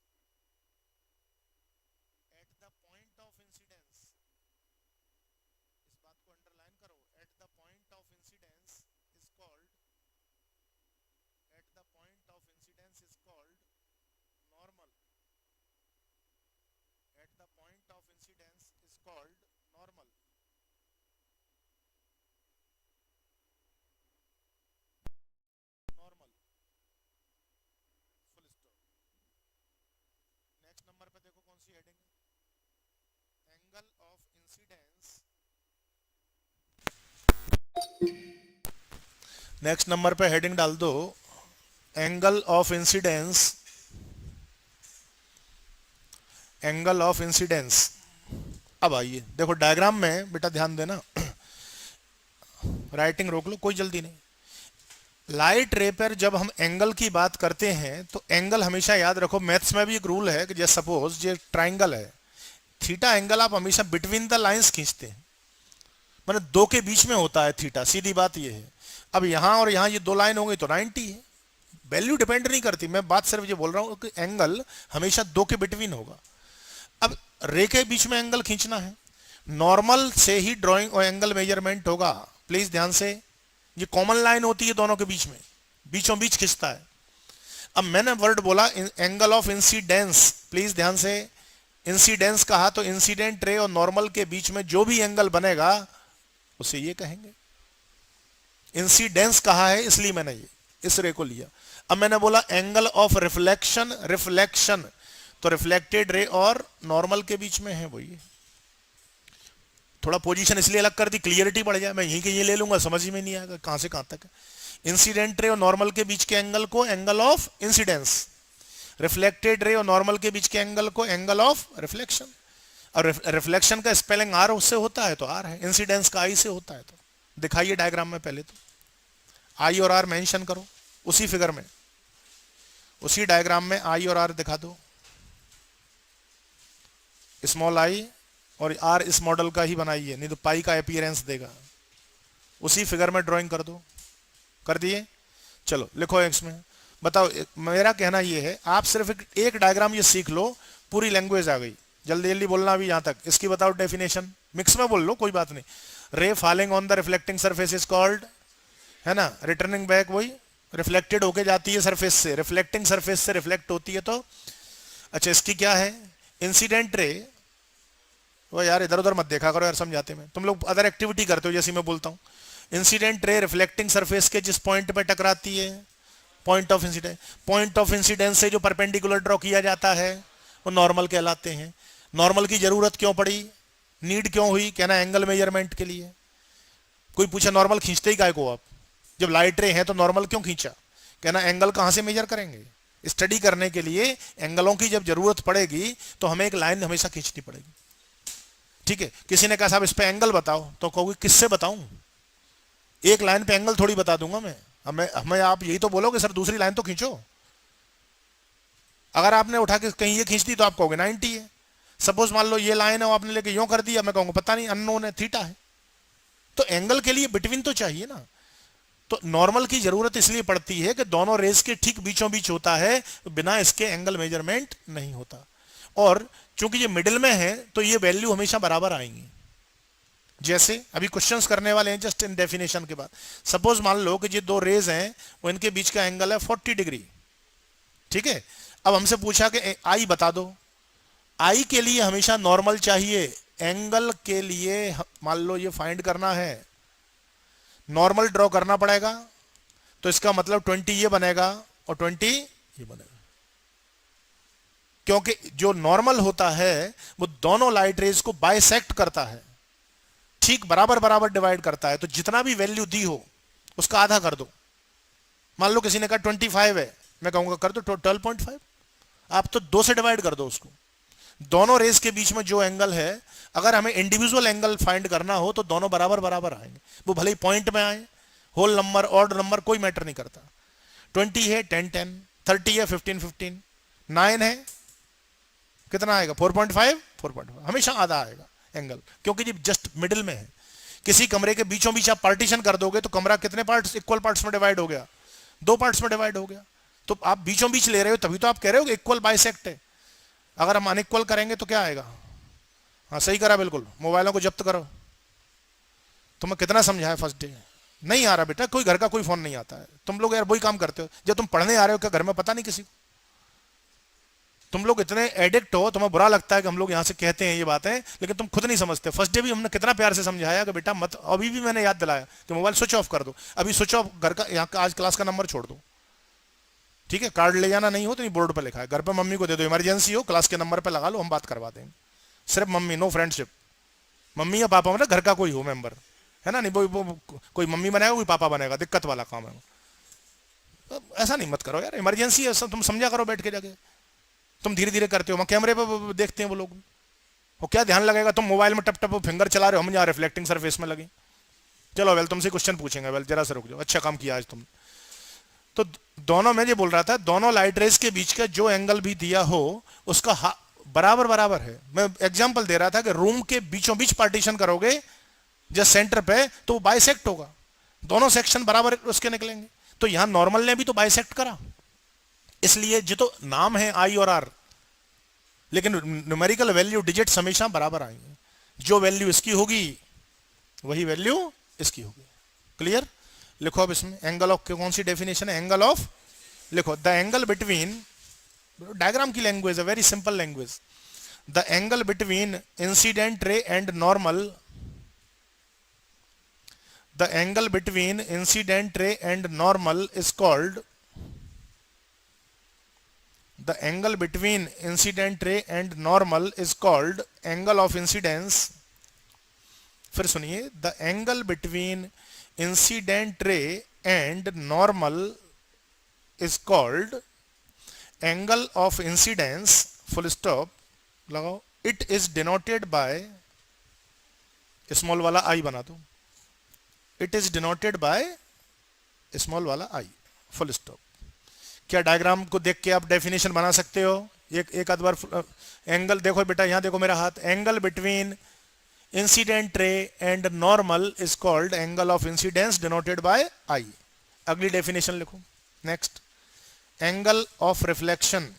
see heading? Angle of incidence. Next number पे हेडिंग डाल दो angle of incidence, angle of incidence. अब आइए देखो डायग्राम में बेटा ध्यान देना, राइटिंग रोक लो, कोई जल्दी नहीं। लाइट रे पर जब हम एंगल की बात करते हैं तो एंगल हमेशा याद रखो, मैथ्स में भी एक रूल है कि जैसे सपोज ये ट्राइंगल है, थीटा एंगल आप हमेशा बिटवीन द लाइंस खींचते हैं, मतलब दो के बीच में होता है थीटा, सीधी बात ये है। अब यहां और यहां ये दो लाइन हो गई तो 90 है, वैल्यू डिपेंड नहीं करती, मैं बात सिर्फ ये बोल रहा हूं कि एंगल हमेशा दो के बिटवीन होगा। अब रे के बीच में एंगल खींचना है, नॉर्मल से ही ड्राइंग और एंगल मेजरमेंट होगा। प्लीज ध्यान से, ये कॉमन लाइन होती है दोनों के बीच में, बीचों बीच खिंचता है। अब मैंने वर्ड बोला एंगल ऑफ इंसिडेंस, प्लीज ध्यान से, इंसिडेंस कहा तो इंसिडेंट रे और नॉर्मल के बीच में जो भी एंगल बनेगा उसे ये कहेंगे। इंसिडेंस कहा है इसलिए मैंने ये इस रे को लिया। अब मैंने बोला एंगल ऑफ रिफ्लेक्शन, रिफ्लेक्शन तो रिफ्लेक्टेड रे और नॉर्मल के बीच में है वो ये। थोड़ा पोजीशन इसलिए अलग कर दी, क्लियरिटी बढ़ जाए, मैं यहीं के ये ले लूंगा समझ ही में नहीं आएगा कहां से कहां तक है। इंसिडेंट रे और नॉर्मल के बीच के एंगल को angle of incidence, reflected ray और नॉर्मल के बीच के एंगल को एंगल ऑफ रिफ्लेक्शन। और रिफ्लेक्शन का स्पेलिंग आर उससे होता है तो आर है, इंसिडेंस का आई से होता है। तो दिखाइए डायग्राम में, पहले तो आई और आर मेंशन करो उसी फिगर में, उसी डायग्राम में आई और आर दिखा दो। स्मॉल आई और आर इस मॉडल का ही बनाइए, नहीं तो पाई का अपीयरेंस देगा। उसी फिगर में ड्राइंग कर दो, कर दिए? चलो लिखो इसमें, बताओ। मेरा कहना यह है आप सिर्फ एक डायग्राम ये सीख लो, पूरी लैंग्वेज आ गई। जल्दी जल्दी बोलना भी यहां तक, इसकी बताओ डेफिनेशन, मिक्स में बोल लो कोई बात नहीं। रे falling on the reflecting surface is called, है ना, रिटर्निंग बैक, वही रिफ्लेक्टेड होके जाती है सरफेस से, रिफ्लेक्टिंग सरफेस से रिफ्लेक्ट होती है तो। अच्छा इसकी क्या है, इंसिडेंट रे। वो यार इधर उधर मत देखा करो यार समझाते में, तुम लोग अदर एक्टिविटी करते हो जैसे मैं बोलता हूँ। इंसिडेंट रे रिफ्लेक्टिंग सरफेस के जिस पॉइंट पे टकराती है, point of incidence, point of incidence से जो परपेंडिकुलर ड्रॉ किया जाता है वो नॉर्मल कहलाते हैं। नॉर्मल की जरूरत क्यों पड़ी, नीड क्यों हुई, कहना एंगल मेजरमेंट के लिए। कोई पूछा नॉर्मल खींचते ही काय को आप, जब लाइट रे है तो नॉर्मल क्यों खींचा, कहना एंगल कहां से मेजर करेंगे, स्टडी करने के लिए एंगलों की जब जरूरत पड़ेगी तो हमें एक लाइन हमेशा खींचनी पड़ेगी। ठीक है, किसी ने कहा साहब इस पे एंगल बताओ, तो कहोगे किससे बताऊं, एक लाइन पे एंगल थोड़ी बता दूंगा मैं। हमें आप यही तो बोलोगे सर दूसरी लाइन तो खींचो। अगर आपने उठा के कहीं ये खींच दी तो आप कहोगे 90 है। सपोज मान लो ये लाइन है, आपने लेके यूं कर दिया, मैं कहूंगा पता नहीं अननोन है, थीटा है। तो एंगल के लिए बिटवीन तो चाहिए ना। तो नॉर्मल की जरूरत इसलिए पड़ती है कि दोनों रेस के ठीक बीचों बीच होता है, बिना इसके एंगल मेजरमेंट नहीं होता। और चूंकि ये मिडिल में है तो ये वैल्यू हमेशा बराबर आएंगी। जैसे अभी क्वेश्चंस करने वाले हैं जस्ट इन डेफिनेशन के बाद। सपोज मान लो कि ये दो रेज हैं, वो इनके बीच का एंगल है 40 डिग्री, ठीक है। अब हमसे पूछा कि आई बता दो, आई के लिए हमेशा नॉर्मल चाहिए, एंगल के लिए मान लो ये फाइंड करना है, नॉर्मल ड्रॉ करना पड़ेगा। तो इसका मतलब 20 ये बनेगा और 20 ये बनेगा, क्योंकि जो नॉर्मल होता है वो दोनों लाइट रेज को बाइसेक्ट करता है, ठीक बराबर बराबर डिवाइड करता है। तो जितना भी वैल्यू दी हो उसका आधा कर दो। मान लो किसी ने कहा 25 है, मैं कहूंगा कर दो 12.5, आप तो 2 से डिवाइड कर दो उसको। दोनों रेस के बीच में जो एंगल है, अगर हमें इंडिविजुअल एंगल फाइंड करना हो तो दोनों बराबर बराबर आएंगे, वो भले ही पॉइंट में आए, होल नंबर ऑड नंबर कोई मैटर नहीं करता। 20 है 10 10, 30 है 15 15, 9 है कितना आएगा 4.5 4.5, हमेशा आधा आएगा एंगल, क्योंकि ये जस्ट मिडिल में है। किसी कमरे के बीचों बीच आप पार्टीशन कर दोगे तो कमरा कितने पार्ट्स, इक्वल पार्ट्स में डिवाइड हो गया, 2 पार्ट्स में डिवाइड हो गया। तो आप बीचों बीच ले रहे हो तभी तो आप कह रहे हो इक्वल बाइसेक्ट है। अगर हम अनइक्वल करेंगे तो क्या आएगा, हाँ सही करा बिल्कुल, मोबाइलों को जब्त करो। तुम्हें कितना समझाया फर्स्ट डे, नहीं आ रहा बेटा, कोई घर का कोई फोन नहीं आता है। तुम लोग यार वही काम करते हो, जब तुम पढ़ने आ रहे हो क्या घर में पता नहीं किसी को। तुम लोग इतने एडिक्ट हो, तुम्हें बुरा लगता है कि हम लोग यहाँ से कहते हैं ये बातें, लेकिन तुम खुद नहीं समझते। फर्स्ट डे भी हमने कितना प्यार से समझाया कि बेटा मत, अभी भी मैंने याद दिलाया कि मोबाइल स्विच ऑफ कर दो, अभी स्विच ऑफ, घर का यहाँ का आज क्लास का नंबर छोड़ दो, ठीक है, कार्ड ले जाना नहीं हो तो नहीं, बोर्ड पे लिखा है, घर पे मम्मी को दे दो, इमरजेंसी हो क्लास के नंबर पे लगा लो, हम बात करवा देंगे। सिर्फ मम्मी, नो फ्रेंडशिप। मम्मी या पापा मतलब घर का कोई हो मेंबर, है ना, नहीं वो कोई मम्मी बनाएगा कोई पापा बनेगा, दिक्कत वाला काम है। तो ऐसा नहीं मत करो यार, इमरजेंसी है, सब तुम समझा करो बैठ के जाके। तुम धीरे धीरे करते हो, कैमरे पे देखते हैं वो लोग, वो क्या ध्यान लगेगा, तुम मोबाइल में टप टप फिंगर चला रहे हो, हम यहाँ रिफ्लेक्टिंग सरफेस में लगे। चलो वेल, तुमसे क्वेश्चन पूछेंगे, वेल जरा से रुक जाओ, अच्छा काम किया आज तुम। तो दोनों, मैं ये बोल रहा था, दोनों लाइट रेज के बीच का जो एंगल भी दिया हो उसका बराबर बराबर है। मैं एग्जांपल दे रहा था कि रूम के बीचों बीच पार्टीशन करोगे जस्ट सेंटर पे तो वो बाइसेक्ट होगा, दोनों सेक्शन बराबर उसके निकलेंगे। तो यहां नॉर्मल ने भी तो बाइसेक्ट करा, इसलिए जो तो नाम है आई और आर, लेकिन न्यूमेरिकल वैल्यू डिजिट्स हमेशा बराबर आएंगे, जो वैल्यू इसकी होगी वही वैल्यू इसकी होगी। क्लियर? लिखो अब इसमें एंगल ऑफ कौन सी डेफिनेशन है, एंगल ऑफ, लिखो द एंगल बिटवीन, डायग्राम की लैंग्वेज है, very simple language. The angle between incident ray and normal, the angle between incident ray and normal is called, the angle between incident ray and normal is called angle of incidence। फिर सुनिए, the angle between incident ray and normal is called angle of incidence, full stop लगाओ। it is denoted by, small वाला आई बना दो, it is denoted by small वाला आई, फुल स्टॉप। क्या डायग्राम को देख के आप डेफिनेशन बना सकते हो? एक आध बार एंगल देखो बेटा, यहां देखो मेरा हाथ, angle between incident ray and normal is called angle of incidence denoted by I. अगली डेफिनेशन लिखो, next, angle of reflection,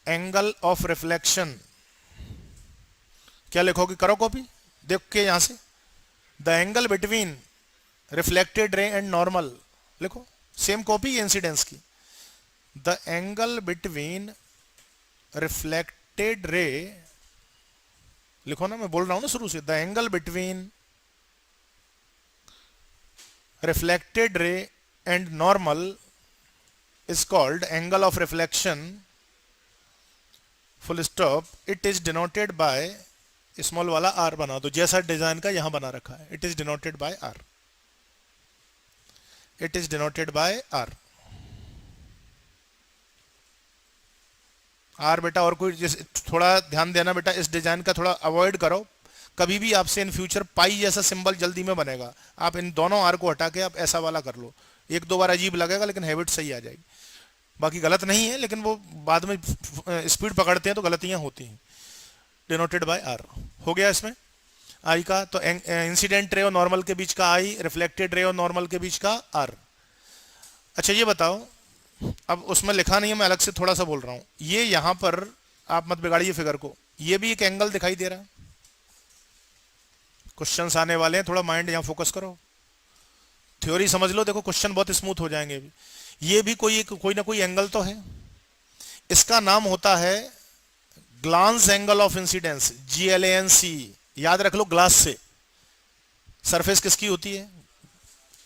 angle of reflection क्या लिखोगे, करो कॉपी देख के यहां से, the angle between reflected ray and normal, लिखो सेम कॉपी इंसिडेंस की, the angle between reflected ray, लिखो ना, मैं बोल रहा हूं ना शुरू से, the angle between reflected ray and normal is called angle of reflection, full stop. It is denoted by, small वाला आर बना दो, जैसा डिजाइन का यहां बना रखा है, it is denoted by R, it is denoted by r। r बेटा, और कोई थोड़ा ध्यान देना बेटा, इस डिजाइन का थोड़ा अवॉइड करो, कभी भी आपसे इन फ्यूचर पाई जैसा सिंबल जल्दी में बनेगा, आप इन दोनों r को हटा के आप ऐसा वाला कर लो, एक दो बार अजीब लगेगा लेकिन हैबिट सही आ जाएगी, बाकी गलत नहीं है, लेकिन वो बाद में स्पीड पकड़ते हैं तो गलतियां होती हैं। डिनोटेड बाय r हो गया इसमें आई का, तो इंसिडेंट रे और नॉर्मल के बीच का आई, रिफ्लेक्टेड रे और नॉर्मल के बीच का आर। अच्छा ये बताओ, अब उसमें लिखा नहीं है, मैं अलग से थोड़ा सा बोल रहा हूं, ये यहां पर आप मत बिगाड़िए फिगर को, ये भी एक एंगल दिखाई दे रहा है, क्वेश्चंस आने वाले हैं, थोड़ा माइंड यहां फोकस करो, थ्योरी समझ लो, देखो क्वेश्चन बहुत स्मूथ हो जाएंगे भी। ये भी कोई ना कोई एंगल तो है, इसका नाम होता है glance angle of incidence, GLANC, याद रख लो, ग्लास से। सरफेस किसकी होती है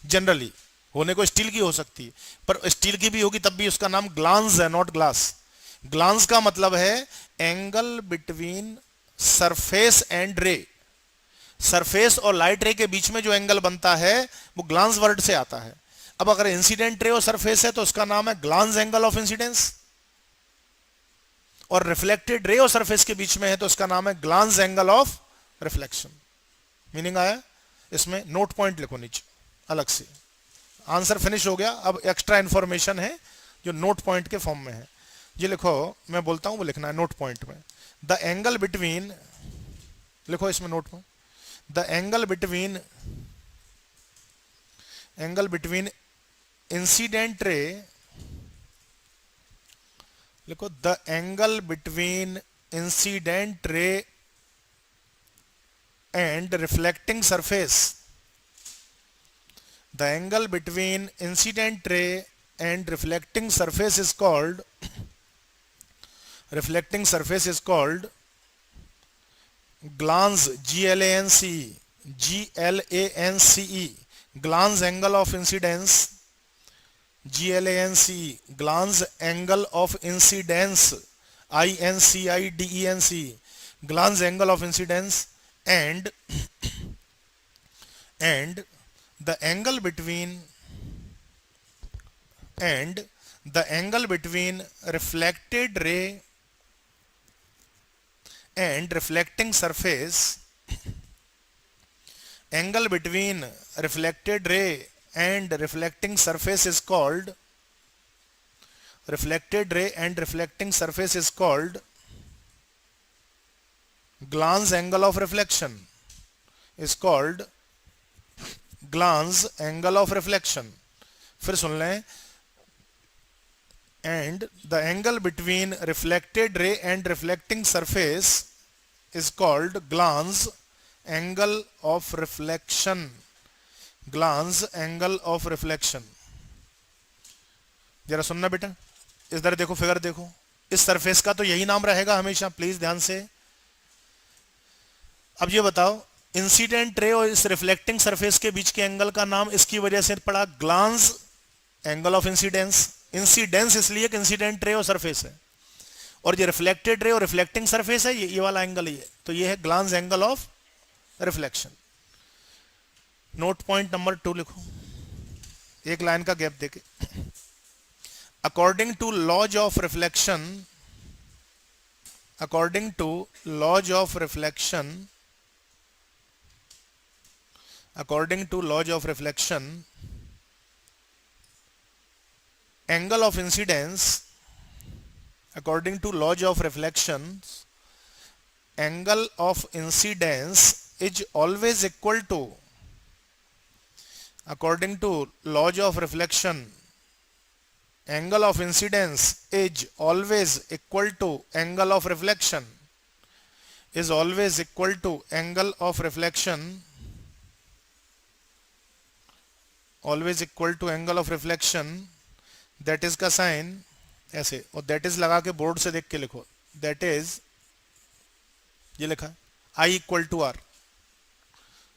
जनरली, होने को स्टील की हो सकती है, पर स्टील की भी होगी तब भी उसका नाम ग्लांस है, नॉट ग्लास। ग्लांस का मतलब है एंगल बिटवीन सरफेस एंड रे, सरफेस और लाइट रे के बीच में जो एंगल बनता है वो ग्लांस वर्ड से आता है। अब अगर इंसिडेंट रे और सरफेस है तो उसका नाम है ग्लांस एंगल ऑफ इंसिडेंस, और रिफ्लेक्टेड रे और सरफेस के बीच में है तो उसका नाम है glance angle of reflection. Meaning आया? इसमें नोट पॉइंट लिखो नीचे अलग से। आंसर फिनिश हो गया, अब एक्स्ट्रा इंफॉर्मेशन है जो नोट पॉइंट के फॉर्म में है। ये लिखो, मैं बोलता हूं वो लिखना है नोट पॉइंट में। द एंगल बिटवीन, लिखो इसमें नोट में, द एंगल बिटवीन इंसिडेंट रे, लिखो the angle between incident ray and reflecting surface, the angle between incident ray and reflecting surface is called glance, GLANCE, glance angle of incidence, GLANCE, glance angle of incidence, INCIDENCE, glance angle of incidence, and and the angle between and the angle between reflected ray and reflecting surface, angle between reflected ray and reflecting surface is called glance angle of reflection, is called glance angle of reflection. फिर सुन लें, and the angle between reflected ray and reflecting surface is called glance angle of reflection. glance angle of reflection. जरा सुनना बेटा, इधर देखो, फिगर देखो, इस सरफेस का तो यही नाम रहेगा हमेशा, प्लीज ध्यान से। अब ये बताओ, इंसिडेंट रे और इस रिफ्लेक्टिंग सरफेस के बीच के एंगल का नाम इसकी वजह से पड़ा glance angle of incidence. Incidence इसलिए कि इंसिडेंट रे और सरफेस है, और ये रिफ्लेक्टेड रे और रिफ्लेक्टिंग सरफेस है, ये वाला एंगल ही है, तो ये है glance angle of reflection. Note point number 2 लिखो, एक लाइन का गैप देके। According to laws of reflection, according to laws of reflection, according to laws of reflection, angle of incidence, according to laws of reflection, angle of incidence is always equal to, according to laws of reflection, angle of incidence is always equal to angle of reflection, is always equal to angle of reflection, always equal to angle of reflection, that is का साइन ऐसे, और that is लगा के बोर्ड से देख के लिखो, that is ये लिखा I equal to R,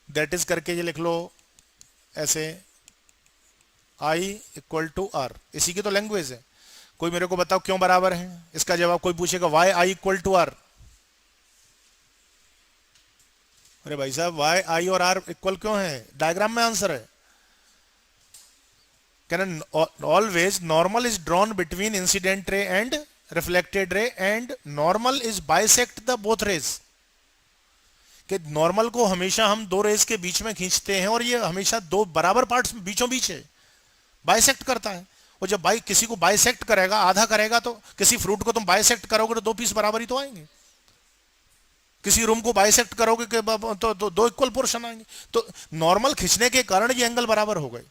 that is करके ये लिख लो ऐसे, I equal to R, इसी की तो लैंग्वेज है। कोई मेरे को बताओ क्यों बराबर है, इसका जवाब कोई पूछेगा why I equal to R, अरे भाई साहब why I और R इक्वल क्यों है, डायग्राम में आंसर है। Can always normal is drawn between incident ray and reflected ray, and normal is bisect the both rays, कि नॉर्मल को हमेशा हम दो रेज के बीच में खींचते हैं और ये हमेशा दो बराबर पार्ट्स बीचों बीच है, बाइसेक्ट करता है। और जब किसी को बाइसेक्ट करेगा, आधा करेगा, तो किसी फ्रूट को तुम बाइसेक्ट करोगे तो दो पीस बराबर ही तो आएंगे, किसी रूम को बाइसेक्ट करोगे तो दो इक्वल पोर्शन आएंगे। तो नॉर्मल खींचने के कारण ये एंगल बराबर हो गए,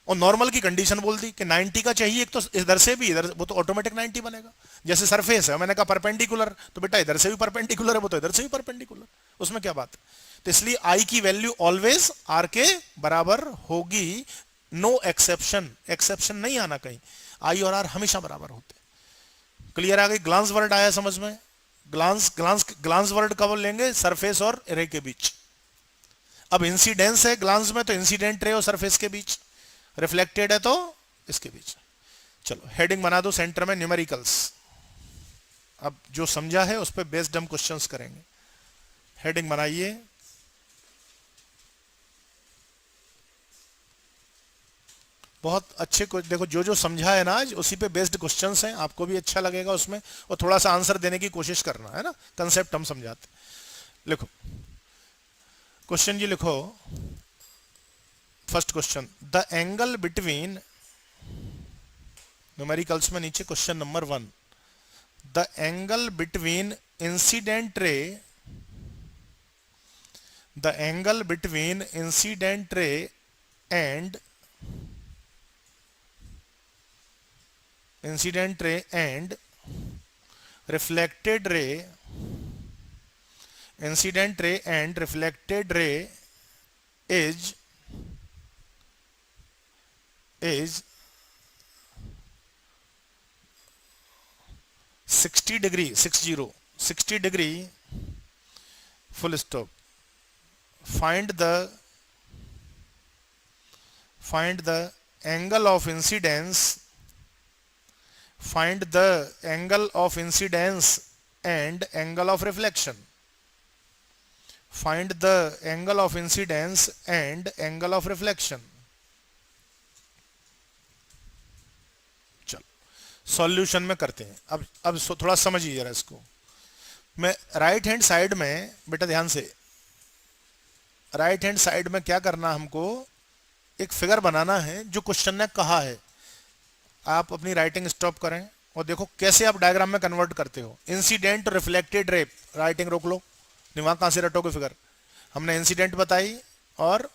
और नॉर्मल की कंडीशन बोल दी कि 90 का चाहिए, एक तो इधर से भी इधर, वो तो ऑटोमेटिक 90 बनेगा। जैसे सरफेस है, मैंने कहा परपेंडिकुलर, तो बेटा इधर से भी परपेंडिकुलर है, वो तो इधर से भी परपेंडिकुलर, उसमें क्या बात है। तो इसलिए आई की वैल्यू ऑलवेज आर के बराबर होगी, नो एक्सेप्शन, एक्सेप्शन नहीं आना कहीं, आई और आर हमेशा बराबर होते। क्लियर आ गई, ग्लांस वर्ड आया समझ में। ग्लांस ग्लांस ग्लांस वर्ड कब लेंगे, सरफेस और रे के बीच। अब इंसिडेंस है ग्लांस में, तो इंसिडेंट रे और सरफेस के बीच, रिफ्लेक्टेड है तो इसके बीच। चलो हेडिंग बना दो सेंटर में न्यूमेरिकल्स। अब जो समझा है उस पर बेस्ड हम क्वेश्चंस करेंगे। हेडिंग बनाइए, बहुत अच्छे देखो, जो जो समझा है ना आज उसी पे बेस्ड क्वेश्चंस हैं, आपको भी अच्छा लगेगा उसमें, और थोड़ा सा आंसर देने की कोशिश करना है ना, कंसेप्ट हम समझाते। लिखो क्वेश्चन जी, लिखो first question, the angle between, numericals में नीचे question number 1, the angle between incident रे, the angle between incident ray and incident ray and reflected ray, incident ray and reflected ray is 60 degree, 60 degree, full stop. Find the angle of incidence, find the angle of incidence and angle of reflection, find the angle of incidence and angle of reflection. चलो सॉल्यूशन में करते हैं। अब थोड़ा समझिए जरा इसको। मैं राइट हैंड साइड में, बेटा ध्यान से, राइट हैंड साइड में क्या करना, हमको एक फिगर बनाना है जो क्वेश्चन ने कहा है। आप अपनी राइटिंग स्टॉप करें और देखो कैसे आप डायग्राम में कन्वर्ट करते हो। इंसिडेंट रिफ्लेक्टेड रे, राइटिंग रोक लो, दिमाग कहां से रटोगे फिगर। हमने इंसिडेंट बताई और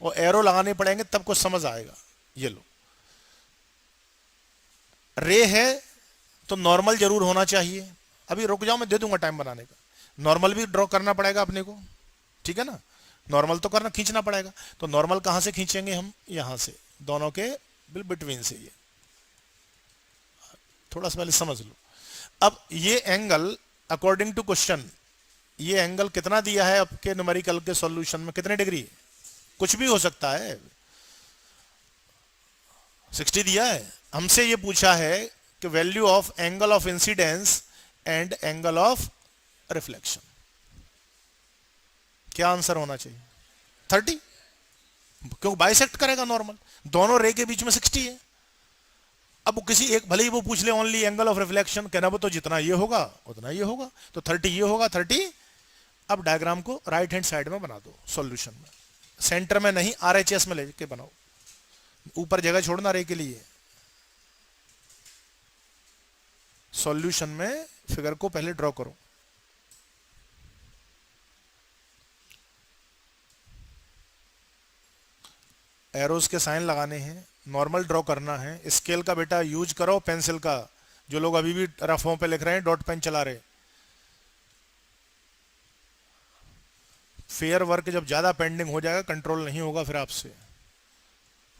वो एरो लगाने पड़ेंगे तब कुछ समझ आएगा। ये लो, रे है तो नॉर्मल जरूर होना चाहिए। अभी रुक जाओ, मैं दे दूंगा टाइम बनाने का। नॉर्मल भी ड्रॉ करना पड़ेगा अपने को, ठीक है ना। नॉर्मल तो करना, खींचना पड़ेगा। तो नॉर्मल कहां से खींचेंगे हम, यहां से, दोनों के बिटवीन से। ये थोड़ा सा पहले समझ लो। अब ये एंगल अकॉर्डिंग टू क्वेश्चन, ये एंगल कितना दिया है आपके न्यूमेरिकल के सॉल्यूशन में, कितने डिग्री, कुछ भी हो सकता है। 60 दिया है। हमसे ये पूछा है कि value of angle of incidence and angle of reflection, क्या आंसर होना चाहिए, 30, क्योंकि बाइसेक्ट करेगा नॉर्मल, दोनों रे के बीच में 60 है। अब किसी एक, भले ही वो पूछ ले ओनली एंगल ऑफ रिफ्लेक्शन, कहना वो तो जितना ये होगा उतना ये होगा, तो 30 ये होगा, 30। अब डायग्राम को राइट हैंड साइड में बना दो सॉल्यूशन में, सेंटर में नहीं, आरएचएस में लेके बनाओ, ऊपर जगह छोड़ना रे के लिए। सॉल्यूशन में फिगर को पहले ड्रॉ करो। एरोज के साइन लगाने हैं, नॉर्मल ड्रॉ करना है। स्केल का बेटा यूज करो, पेंसिल का, जो लोग अभी भी रफों पे लिख रहे हैं, डॉट पेन चला रहे। फेयर वर्क जब ज्यादा पेंडिंग हो जाएगा, कंट्रोल नहीं होगा फिर आपसे।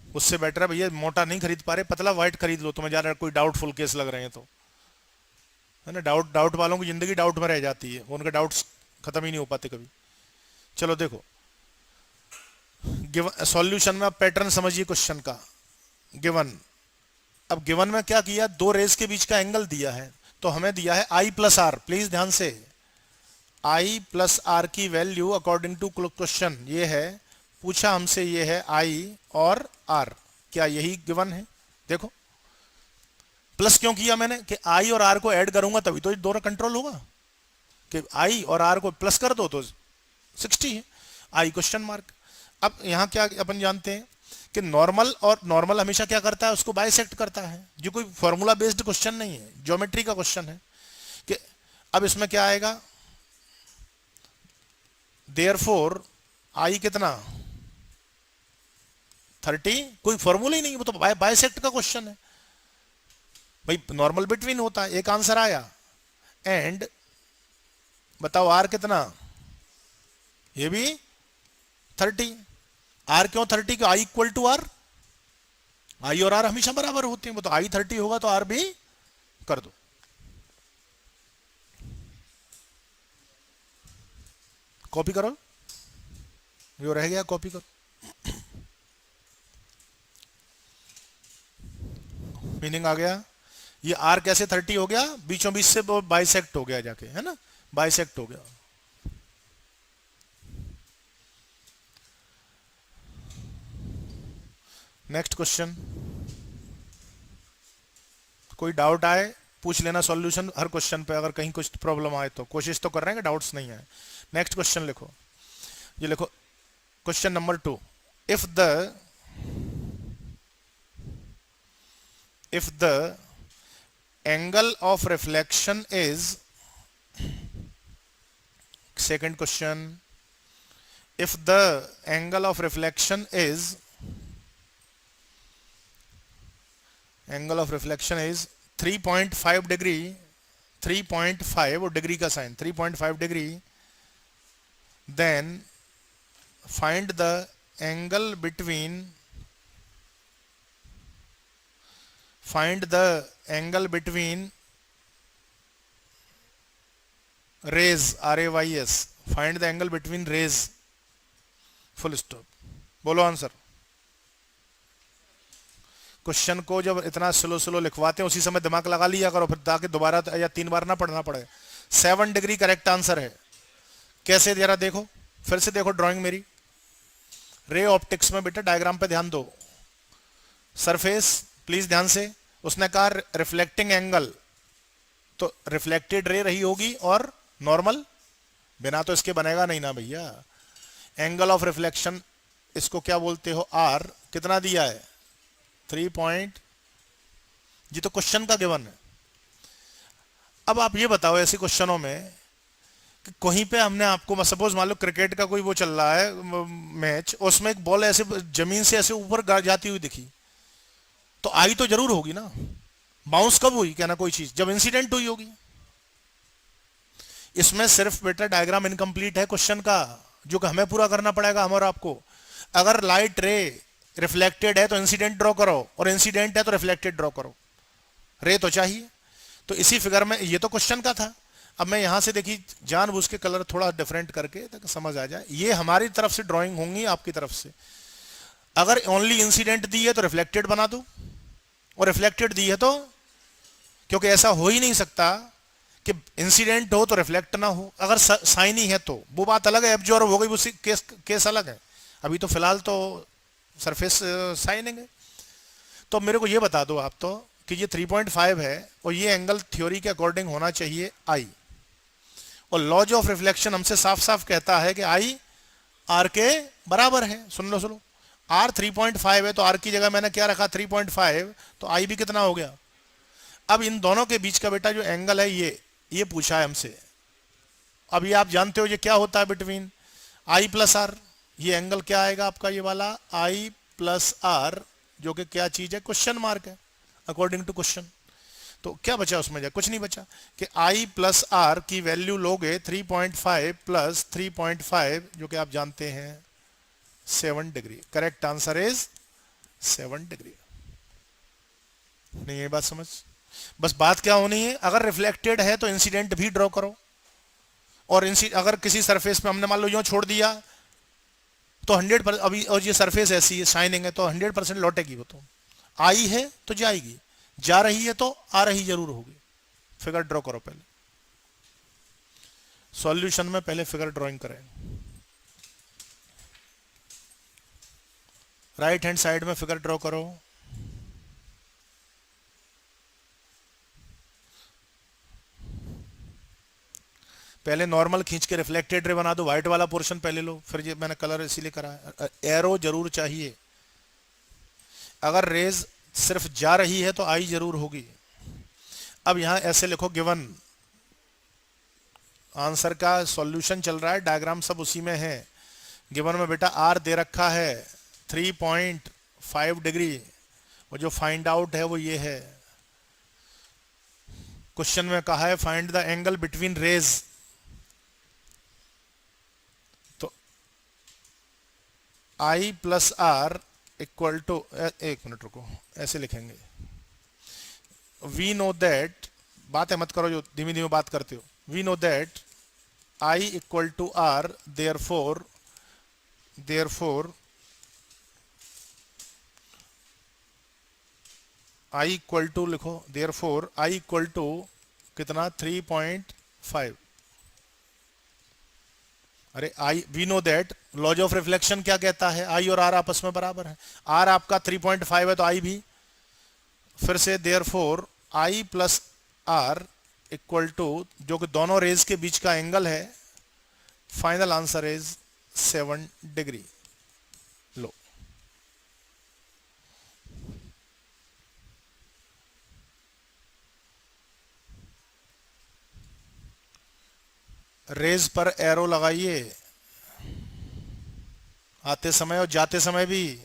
उससे बेटर है भैया, मोटा नहीं खरीद पा रहे, पतला व्हाइट खरीद लो, तुम्हें ज्यादा कोई डाउटफुल केस लग रहे हैं तो, है ना। डाउट वालों की जिंदगी डाउट में रह जाती है, उनके डाउट्स खत्म ही नहीं हो पाते कभी। चलो देखो, गिवन सॉल्यूशन में आप पैटर्न समझिए क्वेश्चन का। गिवन, अब गिवन में क्या किया, दो रेस के बीच का एंगल दिया है, तो हमें दिया है आई प्लस आर। प्लीज ध्यान से, आई प्लस आर की वैल्यू अकॉर्डिंग टू क्वेश्चन ये है, पूछा हमसे ये है आई और आर, क्या यही गिवन है। देखो प्लस क्यों किया मैंने, कि आई और आर को ऐड करूंगा तभी तो दोनों कंट्रोल होगा, कि आई और आर को प्लस कर दो तो 60 है, आई क्वेश्चन मार्क। अब यहां क्या अपन जानते हैं कि नॉर्मल, और नॉर्मल हमेशा क्या करता है, उसको बाइसेक्ट करता है। जो कोई फॉर्मूला बेस्ड क्वेश्चन नहीं है, ज्योमेट्री का क्वेश्चन है। कि अब इसमें क्या आएगा, देयरफॉर आई कितना, 30, कोई फॉर्मूला ही नहीं, वो तो बाइसेक्ट का क्वेश्चन है भाई, नॉर्मल बिटवीन होता है। एक आंसर आया। एंड बताओ आर कितना, ये भी 30। आर क्यों 30, क्यों आई इक्वल टू आर, आई और आर हमेशा बराबर होते हैं, वो तो आई 30 होगा तो आर भी कर दो। कॉपी करो, जो रह गया कॉपी करो। मीनिंग आ गया। ये आर कैसे 30 हो गया, बीचों बीच से वो बाइसेक्ट हो गया जाके, है ना, बाइसेक्ट हो गया। नेक्स्ट क्वेश्चन, कोई डाउट आए पूछ लेना, सॉल्यूशन हर क्वेश्चन पे, अगर कहीं कुछ प्रॉब्लम आए तो। कोशिश तो कर रहे हैं कि डाउट्स नहीं आए। नेक्स्ट क्वेश्चन लिखो, ये लिखो question number 2। if the angle of reflection is, second question, if the angle of reflection is 3.5 degree, 3.5 और डिग्री का sine 3.5 degree, then find the angle between rays, RAYS, find the angle between rays, full stop। बोलो आंसर। क्वेश्चन को जब इतना स्लो स्लो लिखवाते हैं उसी समय दिमाग लगा लिया करो, फिर ताकि दोबारा या 3 बार ना पढ़ना पड़े। 7 डिग्री करेक्ट आंसर है। कैसे जरा देखो, फिर से देखो ड्राइंग मेरी। रे ऑप्टिक्स में बेटा डायग्राम पे ध्यान दो। सरफेस प्लीज ध्यान से, उसने कहा रिफ्लेक्टिंग एंगल, तो रिफ्लेक्टेड रे रही होगी और नॉर्मल, बिना तो इसके बनेगा नहीं ना भैया। एंगल ऑफ रिफ्लेक्शन इसको क्या बोलते हो, आर। कितना दिया है, 3 पॉइंट, जी तो क्वेश्चन का गिवन है। अब आप ये बताओ ऐसे क्वेश्चनों में कि कहीं पे हमने आपको सपोज मान लो क्रिकेट का कोई वो चल रहा है मैच, उसमें एक बॉल ऐसे जमीन से ऐसे ऊपर जाती हुई दिखी, तो आई तो जरूर होगी ना। बाउंस कब हुई, क्या ना कोई चीज जब इंसिडेंट हुई होगी। इसमें सिर्फ बेटा डायग्राम इनकम्प्लीट है क्वेश्चन का, जो कि हमें पूरा करना पड़ेगा हम और आपको। अगर लाइट रे रिफ्लेक्टेड है तो इंसिडेंट ड्रॉ करो, और इंसिडेंट है तो रिफ्लेक्टेड ड्रॉ करो। रे तो चाहिए। तो इसी फिगर में ये तो क्वेश्चन का था। अब मैं यहां से देखिए जानबूझ के कलर थोड़ा डिफरेंट करके ताकि समझ आ जाए, ये हमारी तरफ से ड्राइंग होंगी, आपकी तरफ से। अगर ओनली इंसिडेंट दी है तो रिफ्लेक्टेड बना दो, और रिफ्लेक्टेड दी है तो, क्योंकि ऐसा हो ही नहीं सकता कि इंसिडेंट हो तो रिफ्लेक्ट ना हो। अगर साइनी है तो वो बात अलग है, एब्जॉर्ब हो गई, वो केस अलग है। अभी तो फिलहाल तो सरफेस साइनिंग है। तो मेरे को ये बता दो आप तो कि ये 3.5 है, और ये एंगल थ्योरी के अकॉर्डिंग होना चाहिए आई, और लॉज ऑफ रिफ्लेक्शन हमसे साफ साफ कहता है कि आई आर के बराबर है। सुन लो सुनो, आर 3.5 है तो आर की जगह मैंने क्या रखा 3.5, तो आई भी कितना हो गया। अब इन दोनों के बीच का बेटा जो एंगल है ये पूछा है हमसे। अब ये आप जानते हो ये क्या होता है बिटवीन आई प्लस आर। ये एंगल क्या आएगा आपका, ये वाला आई प्लस आर, जो कि क्या चीज है, क्वेश्चन मार्क है अकॉर्डिंग टू क्वेश्चन। तो क्या बचा उसमें, जा कुछ नहीं बचा कि आई प्लस आर की वैल्यू लोगे 3.5 प्लस 3.5, जो कि आप जानते हैं 7 degree. Correct answer is 7 degree. नहीं ये बात समझ, बस बात क्या होनी है, अगर रिफ्लेक्टेड है तो इंसिडेंट भी ड्रॉ करो, और अगर किसी सरफेस पे हमने मान लो यूं छोड़ दिया तो 100%, अभी और ये सरफेस ऐसी है शाइनिंग है तो 100% लौटेगी वो। तो आई है तो जाएगी, जा रही है तो आ रही जरूर होगी। फिगर ड्रॉ करो पहले, सॉल्यूशन में पहले फिगर ड्राइंग करें। राइट हैंड साइड में फिगर ड्रॉ करो। पहले नॉर्मल खींच के रिफ्लेक्टेड रे बना दो, व्हाइट वाला पोर्शन पहले लो, फिर ये मैंने कलर इसीलिए करा है। एरो जरूर चाहिए, अगर रेज सिर्फ जा रही है तो आई जरूर होगी। अब यहां ऐसे लिखो, गिवन आंसर का सॉल्यूशन चल रहा है, डायग्राम सब उसी में है। गिवन में बेटा आर दे रखा है 3.5 डिग्री, और जो फाइंड आउट है वो ये है। क्वेश्चन में कहा है find the angle between rays, तो I plus R equal to, एक मिनट रुको, ऐसे लिखेंगे। वी नो दैट, बातें मत करो जो धीमी धीमी बात करते हो। We know that I equal to R, therefore I equal to लिखो, देयरफॉर आई इक्वल टू कितना 3.5। अरे I, we know that, laws of reflection क्या कहता है, आई और आर आपस में बराबर है। आर आपका 3.5 है तो आई भी, फिर से therefore I plus R equal to, जो कि दोनों रेज के बीच का एंगल है, फाइनल आंसर इज 7 डिग्री। लो रेज पर एरो लगाइए, आते समय और जाते समय भी।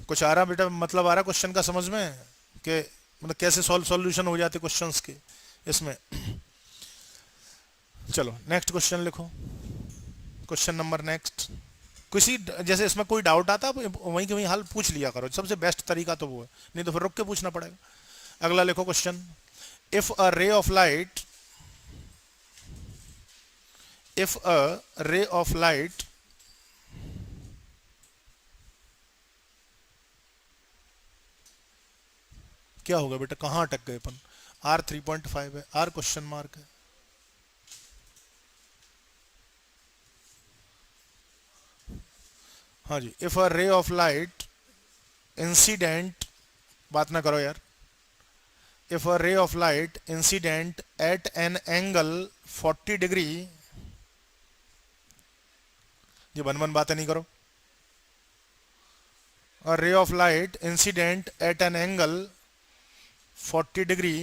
कुछ आ रहा बेटा, मतलब आ रहा क्वेश्चन का समझ में, कि मतलब कैसे सॉल्यूशन हो जाते क्वेश्चंस के इसमें। चलो नेक्स्ट क्वेश्चन लिखो, क्वेश्चन नंबर नेक्स्ट। किसी जैसे इसमें कोई डाउट आता है वहीं के वहीं हल पूछ लिया करो, सबसे बेस्ट तरीका तो वो है, नहीं तो फिर रुक के पूछना पड़ेगा। अगला लिखो question, if a ray of light क्या होगा बेटा, कहाँ अटक गए अपन? आर 3.5 है, आर क्वेश्चन मार्क है। हाँ जी, if a ray of light incident, बात ना करो यार, if a ray of light incident at an angle 40 degree, ये बन बन बातें नहीं करो, a ray of light incident at an angle 40 degree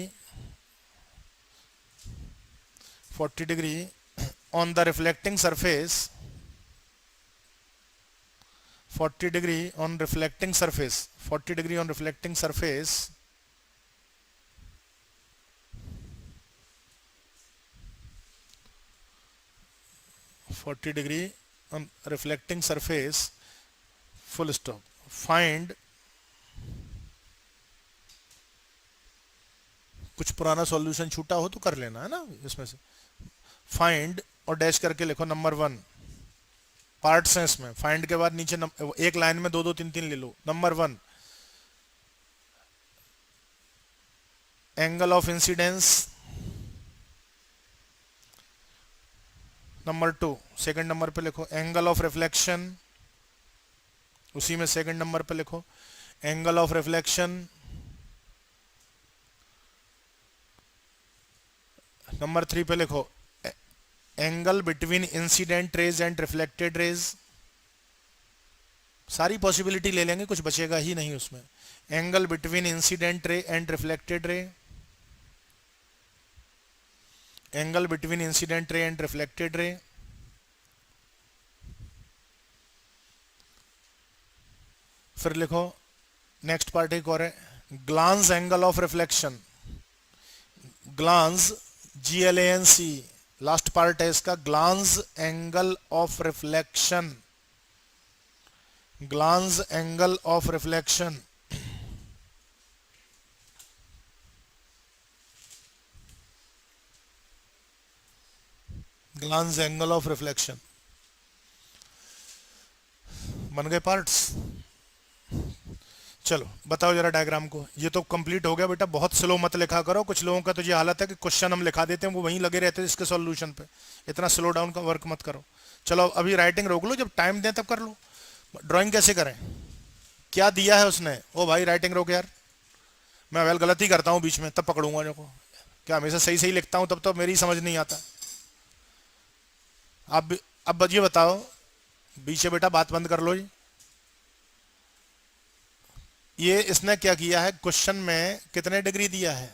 40 degree on the reflecting surface, 40 degree on reflecting surface, 40 degree on reflecting surface, 40 degree on reflecting surface, full stop. Find, कुछ पुराना सॉल्यूशन छूटा हो तो कर लेना है ना इसमें से। फाइंड और डैश करके लिखो नंबर 1, पार्ट्स हैं इसमें, फाइंड के बाद नीचे एक लाइन में 2 2 3 3 ले लो। Number 1 angle of incidence, number 2 second number पे लिखो एंगल ऑफ रिफ्लेक्शन, उसी में सेकंड नंबर पे लिखो एंगल ऑफ रिफ्लेक्शन। नंबर 3 पे लिखो angle between incident rays and reflected rays. सारी पॉसिबिलिटी ले लेंगे, कुछ बचेगा ही नहीं उसमें। Angle between incident ray and reflected ray, angle between incident ray and reflected ray. फिर लिखो नेक्स्ट पार्ट एक और है, glance angle of reflection, glance GLANC, last part है इसका, glance angle of reflection, glance angle of reflection. Glance angle of reflection बन गए पार्ट्स। चलो बताओ जरा डायग्राम को, ये तो कंप्लीट हो गया बेटा, बहुत स्लो मत लिखा करो। कुछ लोगों का तो ये हालत है कि क्वेश्चन हम लिखा देते हैं, वो वहीं लगे रहते हैं इसके सॉल्यूशन पे, इतना स्लो डाउन का वर्क मत करो। चलो अभी राइटिंग रोक लो, जब टाइम दें तब कर लो। ड्राइंग कैसे करें, क्या दिया है उसने? ओ भाई राइटिंग रोक यार, मैं वेल गलती करता हूँ बीच में तब पकड़ूंगा जो को, क्या हमेशा सही सही लिखता हूँ तब तो मेरी समझ नहीं आता। अब ये बताओ, बीच में बेटा बात बंद कर लो। ये इसने क्या किया है, क्वेश्चन में कितने डिग्री दिया है,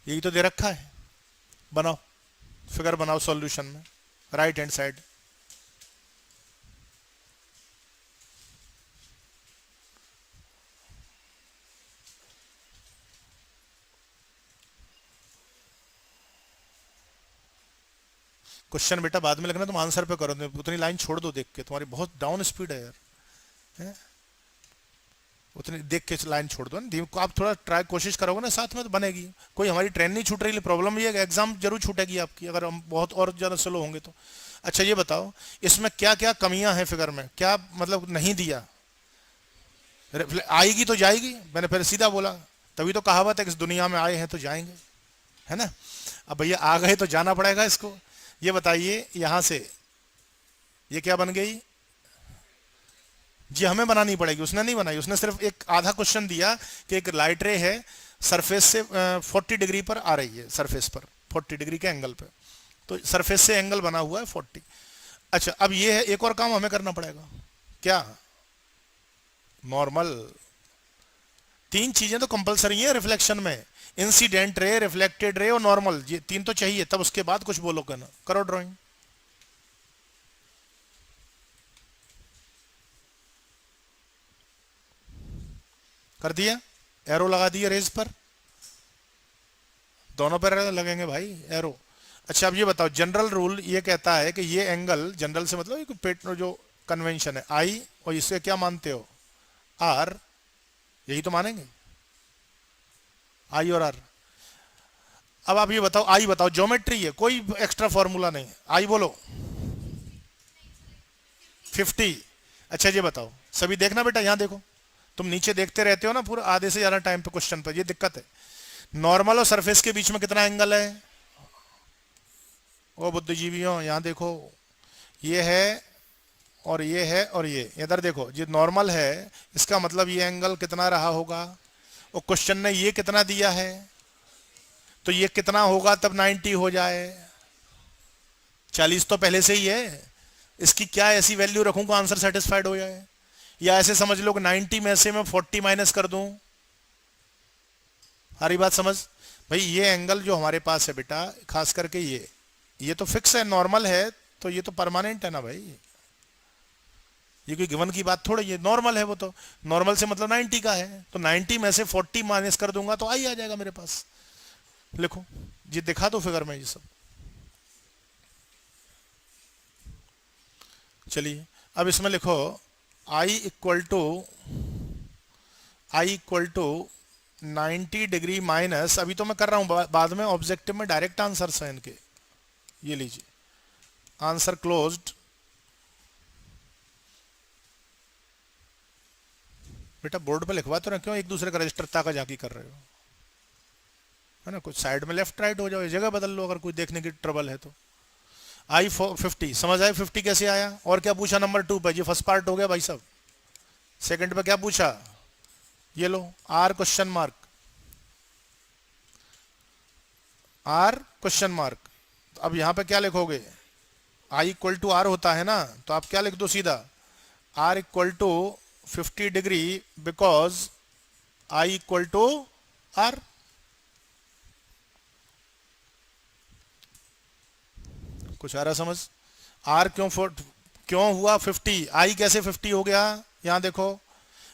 यही तो दे रखा है। बनाओ फिगर, बनाओ सॉल्यूशन में राइट हैंड साइड। क्वेश्चन बेटा बाद में लिखना, तुम आंसर पे करो, उतनी लाइन छोड़ दो देख के, तुम्हारी बहुत डाउन स्पीड है यार, है? उतनी देख के लाइन छोड़ दो ना, आप थोड़ा ट्राई कोशिश करोगे ना साथ में तो बनेगी। कोई हमारी ट्रेन नहीं छूट रही, प्रॉब्लम ये है एग्जाम जरूर छूटेगी आपकी अगर हम बहुत और ज़्यादा स्लो होंगे तो। अच्छा ये बताओ इसमें क्या क्या कमियां हैं फिगर में, क्या मतलब नहीं दिया? आएगी तो जाएगी, मैंने फिर सीधा बोला, तभी तो कहावत है कि इस दुनिया में आए हैं तो जाएंगे, है ना। अब भैया आ गए तो जाना पड़ेगा इसको। ये बताइए यहां से ये क्या बन गई जी, हमें बनानी पड़ेगी, उसने नहीं बनाई। उसने सिर्फ एक आधा क्वेश्चन दिया कि एक लाइट रे है सरफेस से 40 डिग्री पर आ रही है, सरफेस पर 40 डिग्री के एंगल पे, तो सरफेस से एंगल बना हुआ है 40। अच्छा अब ये है, एक और काम हमें करना पड़ेगा, क्या? नॉर्मल। 3 चीजें तो कंपलसरी है रिफ्लेक्शन में, इंसिडेंट रे, रिफ्लेक्टेड रे और नॉर्मल, ये 3 तो चाहिए, तब उसके बाद कुछ बोलो कहना। करो ड्राइंग। कर दिया, एरो लगा दिया रेज पर, दोनों पर लगेंगे भाई एरो। अच्छा अब ये बताओ, जनरल रूल ये कहता है कि ये एंगल, जनरल से मतलब पेट जो कन्वेंशन है, आई और इसे क्या मानते हो, आर, यही तो मानेंगे, आई और आर। अब आप ये बताओ, आई बताओ, ज्योमेट्री है, कोई एक्स्ट्रा फॉर्मूला नहीं, आई बोलो 50। अच्छा ये बताओ, सभी देखना बेटा, यहां देखो, तुम नीचे देखते रहते हो ना पूरा आधे से ज्यादा टाइम पे क्वेश्चन पर, ये दिक्कत है। नॉर्मल और सरफेस के बीच में कितना एंगल है? ओ बुद्धिजीवियों यहाँ देखो, ये है और ये है और ये इधर देखो, ये नॉर्मल है, इसका मतलब ये एंगल कितना रहा होगा? और क्वेश्चन ने ये कितना दिया है, तो ये कितना होगा तब 90 हो जाए? 40 तो पहले से ही है, इसकी क्या ऐसी वैल्यू रखूंगा आंसर सेटिस्फाइड हो जाए? या ऐसे समझ लो कि 90 में से मैं 40 माइनस कर दूं। हरी बात समझ? भाई ये एंगल जो हमारे पास है बेटा, खास करके ये तो फिक्स है, नॉर्मल है, तो ये तो परमानेंट है ना भाई, ये कोई गिवन की बात थोड़ी, ये नॉर्मल है। वो तो नॉर्मल से मतलब 90 का है, तो 90 में से 40 माइनस कर दूंगा तो आई आ जाएगा मेरे पास। लिखो, ये दिखा दो फिगर में ये सब। चलिए अब इसमें लिखो I equal to 90 degree minus, अभी तो मैं कर रहा हूं, बाद में ऑब्जेक्टिव में डायरेक्ट आंसर है इनके। ये लीजिए आंसर क्लोज्ड। बेटा बोर्ड पे लिखवा तो ना, क्यों एक दूसरे का रजिस्टर का जाकी कर रहे हो, है ना? कुछ साइड में लेफ्ट राइट हो जाओ, ये जगह बदल लो अगर कोई देखने की ट्रबल है तो। I50 समझ आए? 50 कैसे आया? और क्या पूछा नंबर 2 पे? ये फर्स्ट पार्ट हो गया भाई साहब। सेकंड पे क्या पूछा? ये लो R question mark, R question mark. अब यहां पे क्या लिखोगे? I इक्वल टू R होता है ना, तो आप क्या लिख दो सीधा, R equal to 50 degree because I equal to R। कुछ आ रहा समझ? R क्यों हुआ 50? I कैसे 50 हो गया? यहां देखो,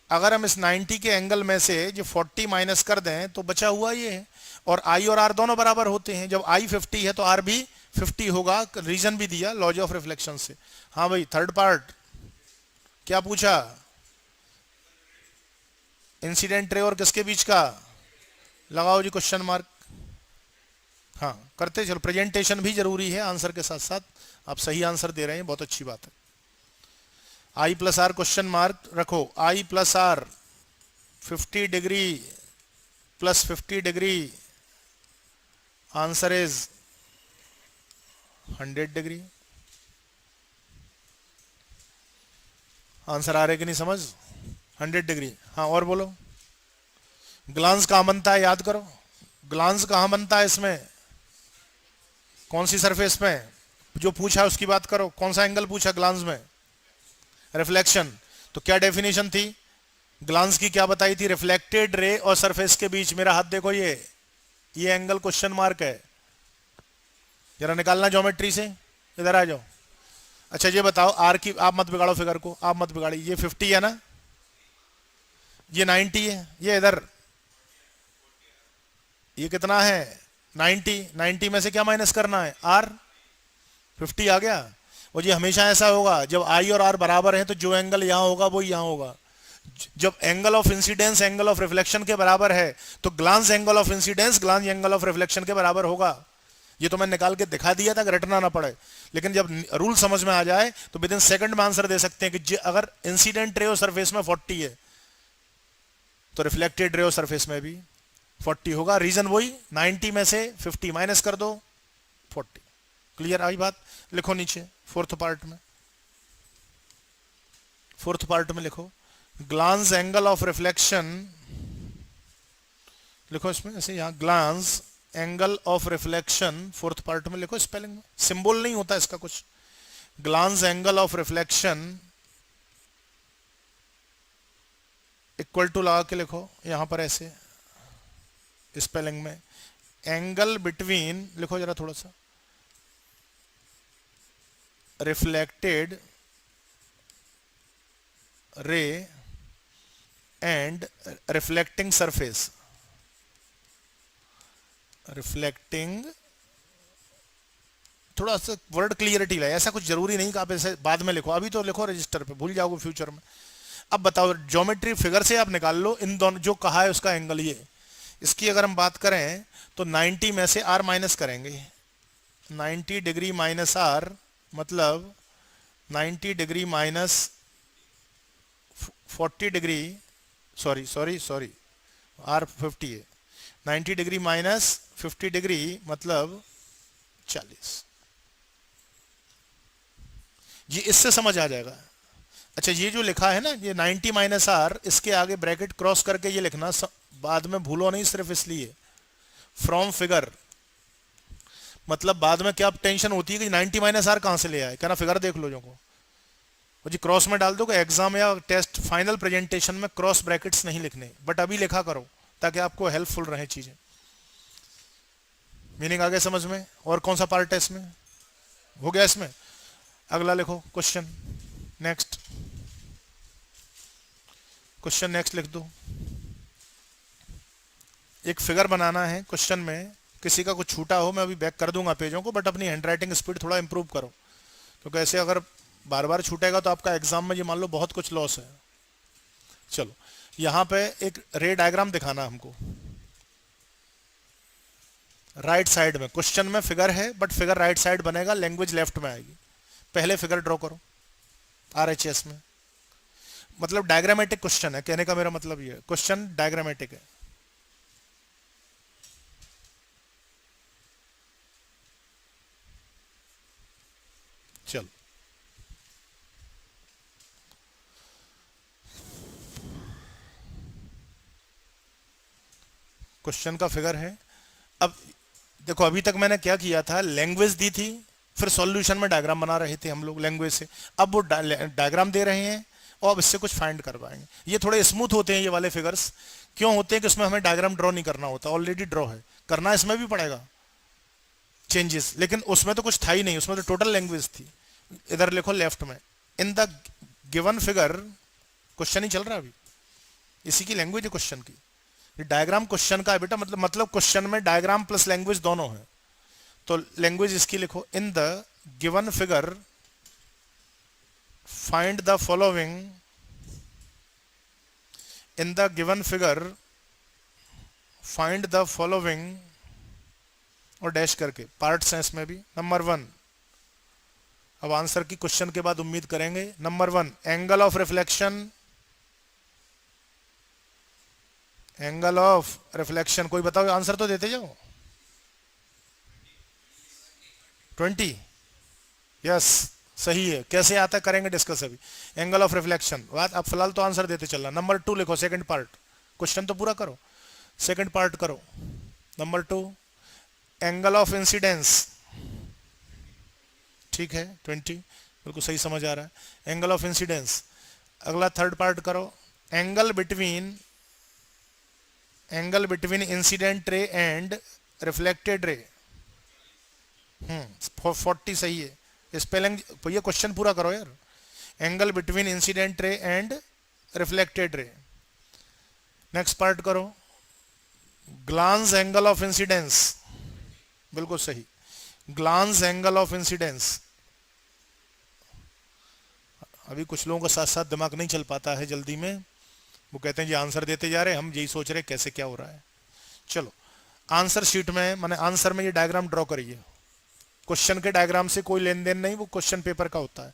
अगर हम इस 90 के एंगल में से जो 40 माइनस कर दें तो बचा हुआ ये है, और I और R दोनों बराबर होते हैं। जब I 50 है तो R भी 50 होगा। रीजन भी दिया लॉज ऑफ रिफ्लेक्शन से। हाँ भाई, थर्ड पार्ट क्या पूछा? इंसिडेंट रे और किसके बीच का? लगाओ जी क्वेश्चन मार्क। हाँ करते चलो, प्रेजेंटेशन भी जरूरी है आंसर के साथ साथ। आप सही आंसर दे रहे हैं, बहुत अच्छी बात है। I plus R question mark रखो। I plus R 50 degree plus 50 degree, answer is 100 degree. Answer आ रहे कि नहीं समझ? 100 डिग्री। हाँ और बोलो, ग्लांस कहाँ बनता है? याद करो, ग्लांस कहाँ बनता है इसमें? कौन सी सरफेस में? जो पूछा उसकी बात करो, कौन सा एंगल पूछा ग्लांस में? रिफ्लेक्शन। तो क्या डेफिनेशन थी ग्लांस की? क्या बताई थी? रिफ्लेक्टेड रे और सरफेस के बीच, मेरा हाथ देखो, ये एंगल क्वेश्चन मार्क है। जरा निकालना ज्योमेट्री से, इधर आ जाओ। अच्छा ये बताओ, आर की, आप मत बिगाड़ो फिगर को, आप मत बिगाड़िए। ये 50 है ना, ये 90 है, ये इधर ये कितना है? 90 में से क्या माइनस करना है? आर। 50 आ गया। और ये हमेशा ऐसा होगा, जब आई और आर बराबर है तो जो एंगल यहां होगा वो यहां होगा। जब angle of incidence angle of reflection के बराबर है तो glance angle of incidence glance angle of reflection के बराबर होगा। ये तो मैं निकाल के दिखा दिया था कि रटना ना पड़े, लेकिन जब रूल समझ में आ जाए तो विद इन सेकंड में आंसर दे सकते हैं कि अगर इंसिडेंट रे और सरफेस में 40 है तो रिफ्लेक्टेड रे और सरफेस में भी 40 होगा। रीजन वही, 90 में से 50 माइनस कर दो, 40। क्लियर आई बात? लिखो नीचे फोर्थ पार्ट में लिखो ग्लांस एंगल ऑफ रिफ्लेक्शन, लिखो इसमें ऐसे, यहां glance angle of reflection fourth part में लिखो, स्पेलिंग में सिंबल नहीं होता इसका कुछ। Glance angle of reflection equal to लगा के लिखो यहां पर ऐसे स्पेलिंग में, एंगल बिटवीन, लिखो जरा थोड़ा सा, reflected ray and reflecting surface. Reflecting, थोड़ा सा वर्ड क्लियरिटी लाए, ऐसा कुछ जरूरी नहीं कि आप ऐसे बाद में लिखो, अभी तो लिखो रजिस्टर पे, भूल जाओगे फ्यूचर में। अब बताओ, ज्योमेट्री फिगर से आप निकाल लो इन दोनों, जो कहा है उसका एंगल ये। इसकी अगर हम बात करें तो 90 में से आर माइनस करेंगे, 90 डिग्री माइनस आर मतलब 90 degree minus 40 degree sorry sorry sorry, R 50 है, 90 डिग्री माइनस 50 डिग्री मतलब 40। ये इससे समझ आ जाएगा। अच्छा, ये जो लिखा है ना, ये 90 माइनस आर, इसके आगे ब्रैकेट क्रॉस करके ये लिखना, बाद में भूलो नहीं, सिर्फ इसलिए फ्रॉम फिगर, मतलब बाद में क्या टेंशन होती है कि 90 माइनस आर कहां से ले आए, कहना फिगर देख लो जो को, और जी क्रॉस में डाल दो, एग्जाम या टेस्ट फाइनल प्रेजेंटेशन में क्रॉस ब्रैकेट्स नहीं लिखने, बट अभी लिखा करो ताकि आपको हेल्पफुल रहे चीजें। मीनिंग आगे समझ में? और कौन सा पार्ट है इसमें? हो गया इसमें। अगला लिखो क्वेश्चन नेक्स्ट, क्वेश्चन नेक्स्ट लिख दो। एक फिगर बनाना है क्वेश्चन में, किसी का कुछ छूटा हो, मैं अभी बैक कर दूंगा पेजों को, बट अपनी हैंडराइटिंग स्पीड थोड़ा इंप्रूव करो, क्योंकि ऐसे अगर बार बार छूटेगा तो आपका एग्जाम में ये मान लो बहुत कुछ लॉस है। चलो, यहां पे एक रे डायग्राम दिखाना हमको, राइट साइड में, क्वेश्चन में फिगर है बट फिगर राइट साइड बनेगा, लैंग्वेज लेफ्ट में आएगी। पहले फिगर ड्रॉ करो आरएचएस में, मतलब डायग्रामेटिक क्वेश्चन है, कहने का मेरा मतलब ये है, क्वेश्चन डायग्रामेटिक है। चलो, क्वेश्चन का फिगर है। अब देखो, अभी तक मैंने क्या किया था, लैंग्वेज दी थी, फिर सॉल्यूशन में डायग्राम बना रहे थे हम लोग लैंग्वेज से, अब वो डायग्राम दे रहे हैं और अब इससे कुछ फाइंड करवाएंगे। ये थोड़े स्मूथ होते हैं ये वाले फिगर्स, क्यों होते हैं कि उसमें हमें डायग्राम ड्रॉ नहीं करना होता, ऑलरेडी ड्रॉ है, करना इसमें भी पड़ेगा चेंजेस, लेकिन उसमें तो कुछ था ही नहीं, उसमें तो टोटल लैंग्वेज थी। इधर लिखो लेफ्ट में, in the given figure, question ही चल रहा है अभी, इसी की लैंग्वेज है क्वेश्चन की, डायग्राम क्वेश्चन का है बेटा, मतलब क्वेश्चन में डायग्राम प्लस लैंग्वेज दोनों है। तो लैंग्वेज इसकी लिखो, इन the given figure find the following, in the given figure find the following, और डैश करके पार्ट्स हैं इसमें भी। नंबर 1, अब आंसर की क्वेश्चन के बाद उम्मीद करेंगे। Number 1, angle of reflection, angle of reflection, कोई बताओ, आंसर तो देते जाओ। 20, यस सही है, कैसे आता है करेंगे डिस्कस अभी। एंगल ऑफ रिफ्लेक्शन बात, अब फिलहाल तो आंसर देते चलना। नंबर 2 लिखो, सेकंड पार्ट, क्वेश्चन तो पूरा करो, सेकंड पार्ट करो। नंबर 2, एंगल ऑफ इंसिडेंस, ठीक है 20, बिल्कुल सही समझ आ रहा है, एंगल ऑफ इंसिडेंस। अगला थर्ड पार्ट करो, angle between, angle between incident ray and reflected रे। 40 सही है, स्पेलिंग, ये क्वेश्चन पूरा करो यार। Angle between incident ray and reflected रे। नेक्स्ट पार्ट करो, ग्लांस एंगल ऑफ इंसिडेंस, बिल्कुल सही, ग्लांस एंगल ऑफ इंसिडेंस। अभी कुछ लोगों का साथ साथ दिमाग नहीं चल पाता है जल्दी में, वो कहते हैं जी आंसर देते जा रहे हैं, हम यही सोच रहे हैं कैसे क्या हो रहा है। चलो, आंसर शीट में, माने आंसर में ये डायग्राम ड्रॉ करिए, क्वेश्चन के डायग्राम से कोई लेन देन नहीं, वो क्वेश्चन पेपर का होता है।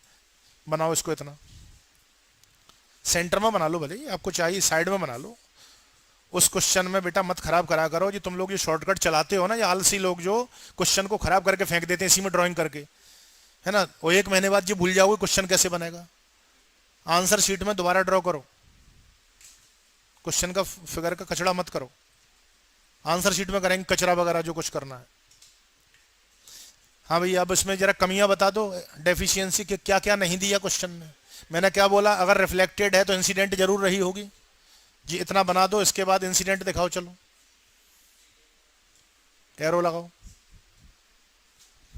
बनाओ इसको, इतना सेंटर में बना लो, भले आपको चाहिए साइड में बना लो। उस क्वेश्चन में बेटा मत खराब करा करो जी, तुम लोग ये शॉर्टकट चलाते हो ना, ये आलसी लोग जो क्वेश्चन को खराब करके फेंक देते हैं इसी में ड्राइंग करके, है ना, वो 1 महीने बाद ये भूल जाओगे क्वेश्चन कैसे बनेगा। आंसर शीट में दोबारा ड्रॉ करो, क्वेश्चन का फिगर का कचड़ा मत करो, आंसर शीट में करेंगे कचरा वगैरह जो कुछ करना है। हाँ भैया, अब इसमें जरा कमियां बता दो, डेफिशिएंसी के क्या क्या नहीं दिया क्वेश्चन में। मैंने क्या बोला, अगर रिफ्लेक्टेड है तो इंसिडेंट जरूर रही होगी जी, इतना बना दो, इसके बाद इंसिडेंट दिखाओ, चलो एरो लगाओ,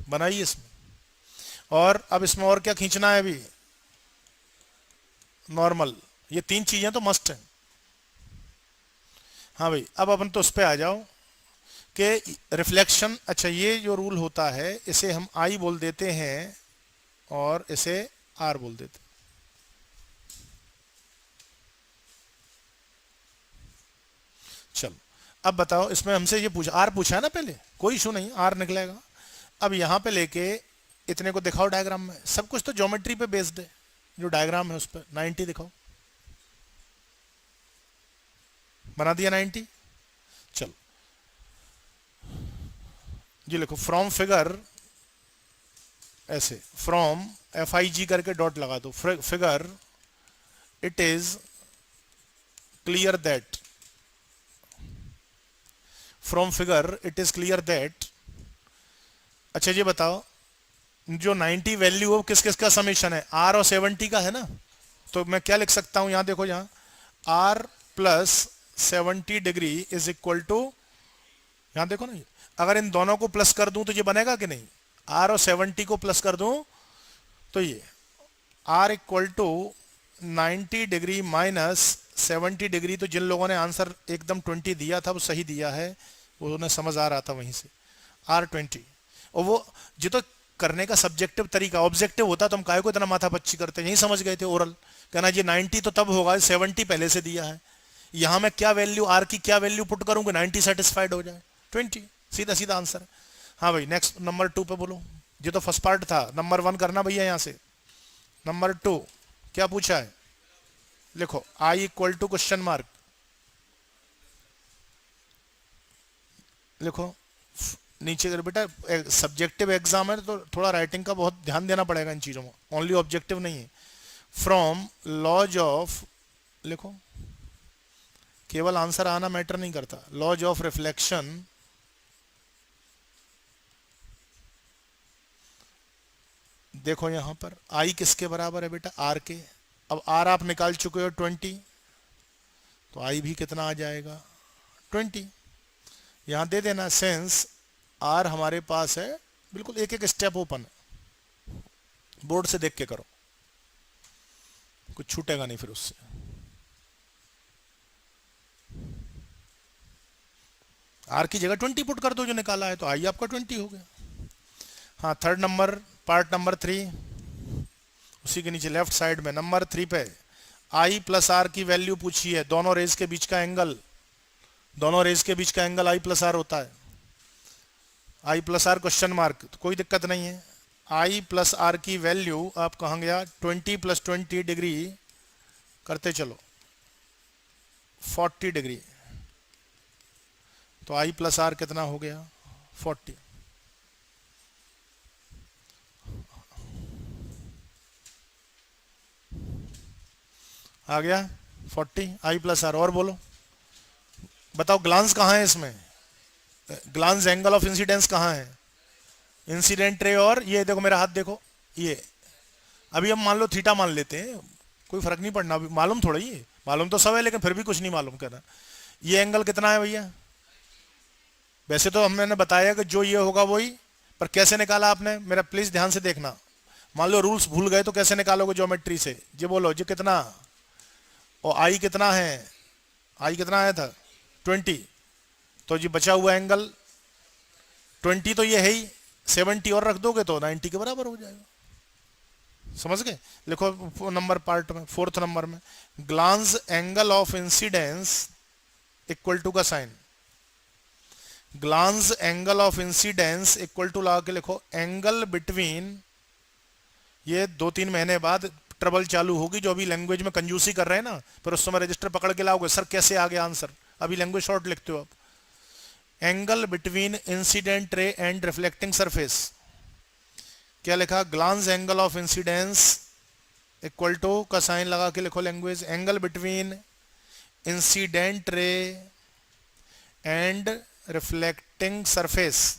बनाइए इसमें। और अब इसमें और क्या खींचना है अभी, नॉर्मल, ये 3 चीजें तो मस्ट है। हाँ भाई, अब अपन तो उस पर आ जाओ कि रिफ्लेक्शन, अच्छा ये जो रूल होता है इसे हम आई बोल देते हैं और इसे आर बोल देते हैं। चलो, अब बताओ, इसमें हमसे ये पूछा, आर पूछा है ना पहले, कोई इशू नहीं, आर निकलेगा। अब यहां पे लेके इतने को दिखाओ डायग्राम में, सब कुछ तो ज्योमेट्री पे बेस्ड है, जो डायग्राम है उस पर 90 दिखाओ। बना दिया 90। चलो जी लिखो फ्रॉम फिगर, ऐसे फ्रॉम FIG करके डॉट लगा दो, figure it is clear that, from figure it is clear that. अच्छा ये बताओ जो 90 वैल्यू हो किस किस का समेशन है, R और 70 का है ना, तो मैं क्या लिख सकता हूं, यहां देखो, यहाँ R plus 70 degree is equal to, यहां देखो ना, अगर इन दोनों को प्लस कर दूं तो ये बनेगा कि नहीं, R और 70 को प्लस कर दूं तो ये R equal to 90 degree minus 70 degree. तो जिन लोगों ने आंसर एकदम 20 दिया था वो सही दिया है, वो उन्हें समझ आ रहा था वहीं से, R20। और वो जो तो करने का सब्जेक्टिव तरीका, ऑब्जेक्टिव होता तो हम काहे को इतना माथा पच्ची करते, यही समझ गए थे ओरल, कहना जी 90 तो तब होगा 70 पहले से दिया है, यहां मैं क्या वैल्यू R की क्या वैल्यू पुट करूंगा 90 सेटिस्फाइड हो जाए 20, सीधा सीधा आंसर। हाँ भाई नेक्स्ट नंबर 2 पे बोलो, ये तो फर्स्ट पार्ट था, नंबर 1 करना भैया यहां से। नंबर 2 क्या पूछा है, लिखो I equal to question mark, लिखो नीचे कर बेटा, सब्जेक्टिव एग्जाम है तो थोड़ा राइटिंग का बहुत ध्यान देना पड़ेगा इन चीजों में, ओनली ऑब्जेक्टिव नहीं है। फ्रॉम लॉज ऑफ, लिखो केवल आंसर आना मैटर नहीं करता, लॉज ऑफ रिफ्लेक्शन देखो यहां पर I किसके बराबर है बेटा, R के। अब R आप निकाल चुके हो 20, तो I भी कितना आ जाएगा 20, यहां दे देना सेंस R हमारे पास है, बिल्कुल एक एक स्टेप ओपन है, बोर्ड से देख के करो, कुछ छूटेगा नहीं फिर उससे। R की जगह 20 पुट कर दो जो निकाला है, तो I आपका 20 हो गया। हाँ थर्ड नंबर, पार्ट नंबर 3, उसी के नीचे लेफ्ट साइड में नंबर 3 पे I प्लस R की वैल्यू पूछी है, दोनों रेज के बीच का एंगल, दोनों रेज के बीच का एंगल I प्लस R होता है, I plus R question mark, तो कोई दिक्कत नहीं है। I प्लस R की वैल्यू आप कहाँ गया, 20 प्लस 20 डिग्री करते चलो 40 डिग्री, तो I प्लस R कितना हो गया 40। आ गया 40 I प्लस R। और बोलो बताओ ग्लांस कहाँ है इसमें, ग्लांस एंगल ऑफ इंसिडेंस कहाँ है, इंसिडेंट रे और ये देखो मेरा हाथ देखो, ये अभी हम मान लो थीटा मान लेते हैं, कोई फर्क नहीं पड़ना, अभी मालूम थोड़ा ही है, मालूम तो सब है लेकिन फिर भी कुछ नहीं मालूम करना। ये एंगल कितना है भैया, वैसे तो हमने बताया कि जो ये होगा वही, पर कैसे निकाला आपने, मेरा प्लीज ध्यान से देखना, मान लो रूल्स भूल गए तो कैसे निकालोगे ज्योमेट्री से, ये बोलो जी कितना, और I कितना है, I कितना आया था 20, तो जी बचा हुआ एंगल 20 तो ये है ही, 70 और रख दोगे तो 90 के बराबर हो जाएगा, समझ गए। लिखो नंबर पार्ट में, फोर्थ नंबर में, glance angle of incidence equal to का sign, glance angle of incidence equal to लगा के लिखो एंगल बिटवीन, ये 2-3 महीने बाद ट्रबल चालू होगी, जो अभी लैंग्वेज में कंजूसी कर रहे हैं ना, पर उस समय रजिस्टर पकड़ के लाओगे सर कैसे आ गया आंसर, अभी लैंग्वेज शॉर्ट लिखते हो आप। Angle between incident ray and reflecting surface, क्या लिखा, glance angle of incidence equal to का साइन लगा के लिखो language, angle between incident ray and reflecting surface.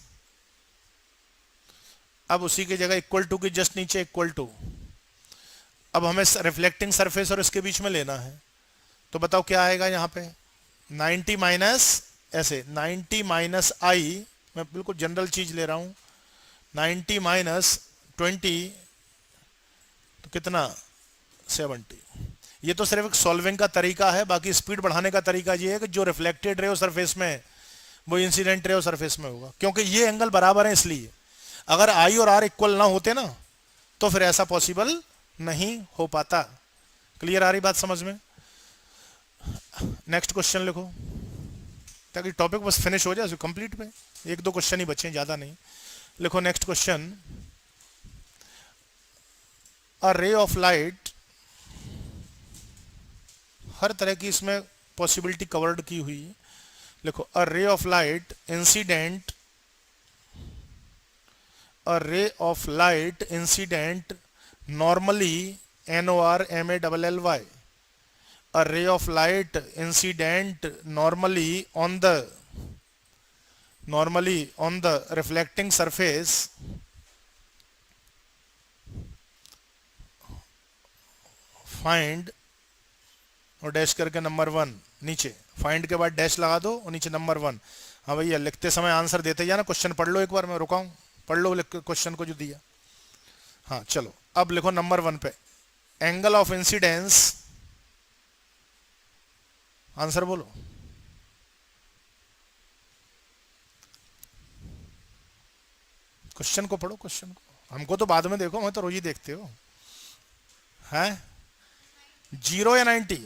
अब उसी की जगह इक्वल टू के जस्ट नीचे इक्वल टू, अब हमें रिफ्लेक्टिंग सरफेस और इसके बीच में लेना है, तो बताओ क्या आएगा यहाँ पे, 90 माइनस, ऐसे 90 माइनस I, मैं बिल्कुल जनरल चीज ले रहा हूं, 90 माइनस 20 तो कितना 70। ये तो सिर्फ एक सॉल्विंग का तरीका है, बाकी स्पीड बढ़ाने का तरीका ये है कि जो रिफ्लेक्टेड रे सरफेस में वो इंसिडेंट रे सरफेस में होगा, क्योंकि ये एंगल बराबर है इसलिए, अगर I और R इक्वल ना होते ना तो फिर ऐसा पॉसिबल नहीं हो पाता। क्लियर आ रही बात समझ में। नेक्स्ट क्वेश्चन लिखो ताकि टॉपिक बस फिनिश हो जाए कंप्लीट पे, 1-2 क्वेश्चन ही बचे, ज्यादा नहीं। लिखो next question, a ray of light, हर तरह की इसमें पॉसिबिलिटी कवर्ड की हुई है। लिखो a ray of light incident, a ray of light incident normally, NORMALLY, a ray of light incident normally on the reflecting surface find, और डैश करके नंबर 1 नीचे, फाइंड के बाद डैश लगा दो और नीचे नंबर 1। हाँ भैया लिखते समय आंसर देते जाना, क्वेश्चन पढ़ लो एक बार, मैं रुका हूँ, पढ़ लो क्वेश्चन को जो दिया। हाँ चलो अब लिखो नंबर 1 पे, एंगल ऑफ इंसिडेंस, आंसर बोलो। क्वेश्चन को पढ़ो, क्वेश्चन को, हमको तो बाद में देखो, मैं तो रोज ही देखते हो हैं। 0 या 90,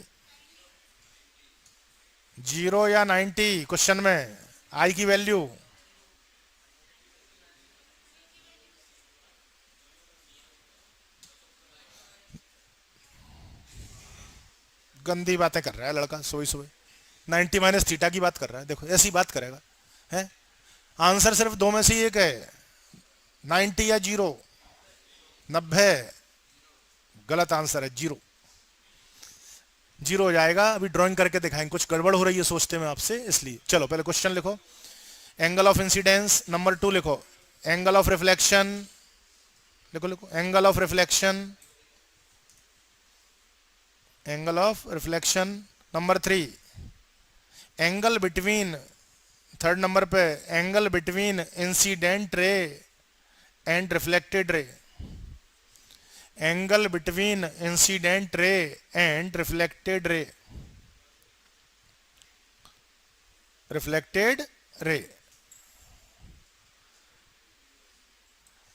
0 या 90 क्वेश्चन में आई की वैल्यू, गंदी बातें कर रहा है लड़का सोई सोई, 90 माइनस थीटा की बात कर रहा है। देखो ऐसी बात करेगा है, आंसर सिर्फ दो में से एक है, 90 या 0। 90 गलत आंसर है, 0 हो जाएगा। अभी ड्राइंग करके दिखाएंगे, कुछ गड़बड़ हो रही है सोचते में आपसे, इसलिए। चलो पहले क्वेश्चन लिखो, एंगल ऑफ इंसिडेंस। नंबर 2 लिखो एंगल ऑफ रिफ्लेक्शन, लिखो लिखो angle of reflection, angle of reflection. Number 3 angle between, third number पे angle between incident ray and reflected ray, angle between incident ray and reflected ray, reflected ray.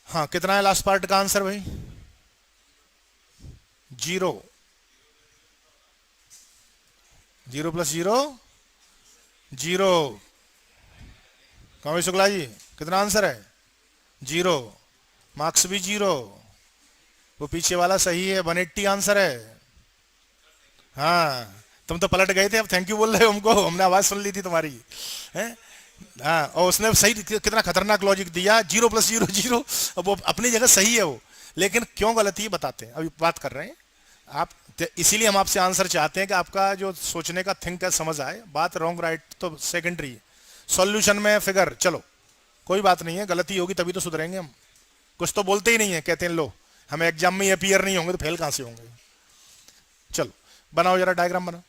हाँ कितना है लास्ट पार्ट का आंसर भाई? 0, 0 + 0 0। कौन शुक्ला जी कितना आंसर है? 0, मार्क्स भी 0, वो पीछे वाला सही है, 180 आंसर है। हाँ तुम तो पलट गए थे, अब थैंक यू बोल रहे हो हमको, हमने आवाज सुन ली थी तुम्हारी है। हाँ और उसने सही, कितना खतरनाक लॉजिक दिया, 0 + 0 0। अब वो अपनी जगह सही है वो, लेकिन क्यों गलत है बताते हैं, अभी बात कर रहे हैं आप। इसीलिए हम आपसे आंसर चाहते हैं कि आपका जो सोचने का थिंक है समझ आए। बात रॉन्ग राइट तो सेकेंडरी है, सॉल्यूशन में फिगर। चलो कोई बात नहीं है, गलती होगी तभी तो सुधरेंगे हम, कुछ तो बोलते ही नहीं है, कहते हैं लो हमें एग्जाम में अपीयर नहीं होंगे तो फेल कहां से होंगे। चलो बनाओ जरा डायग्राम बनाओ।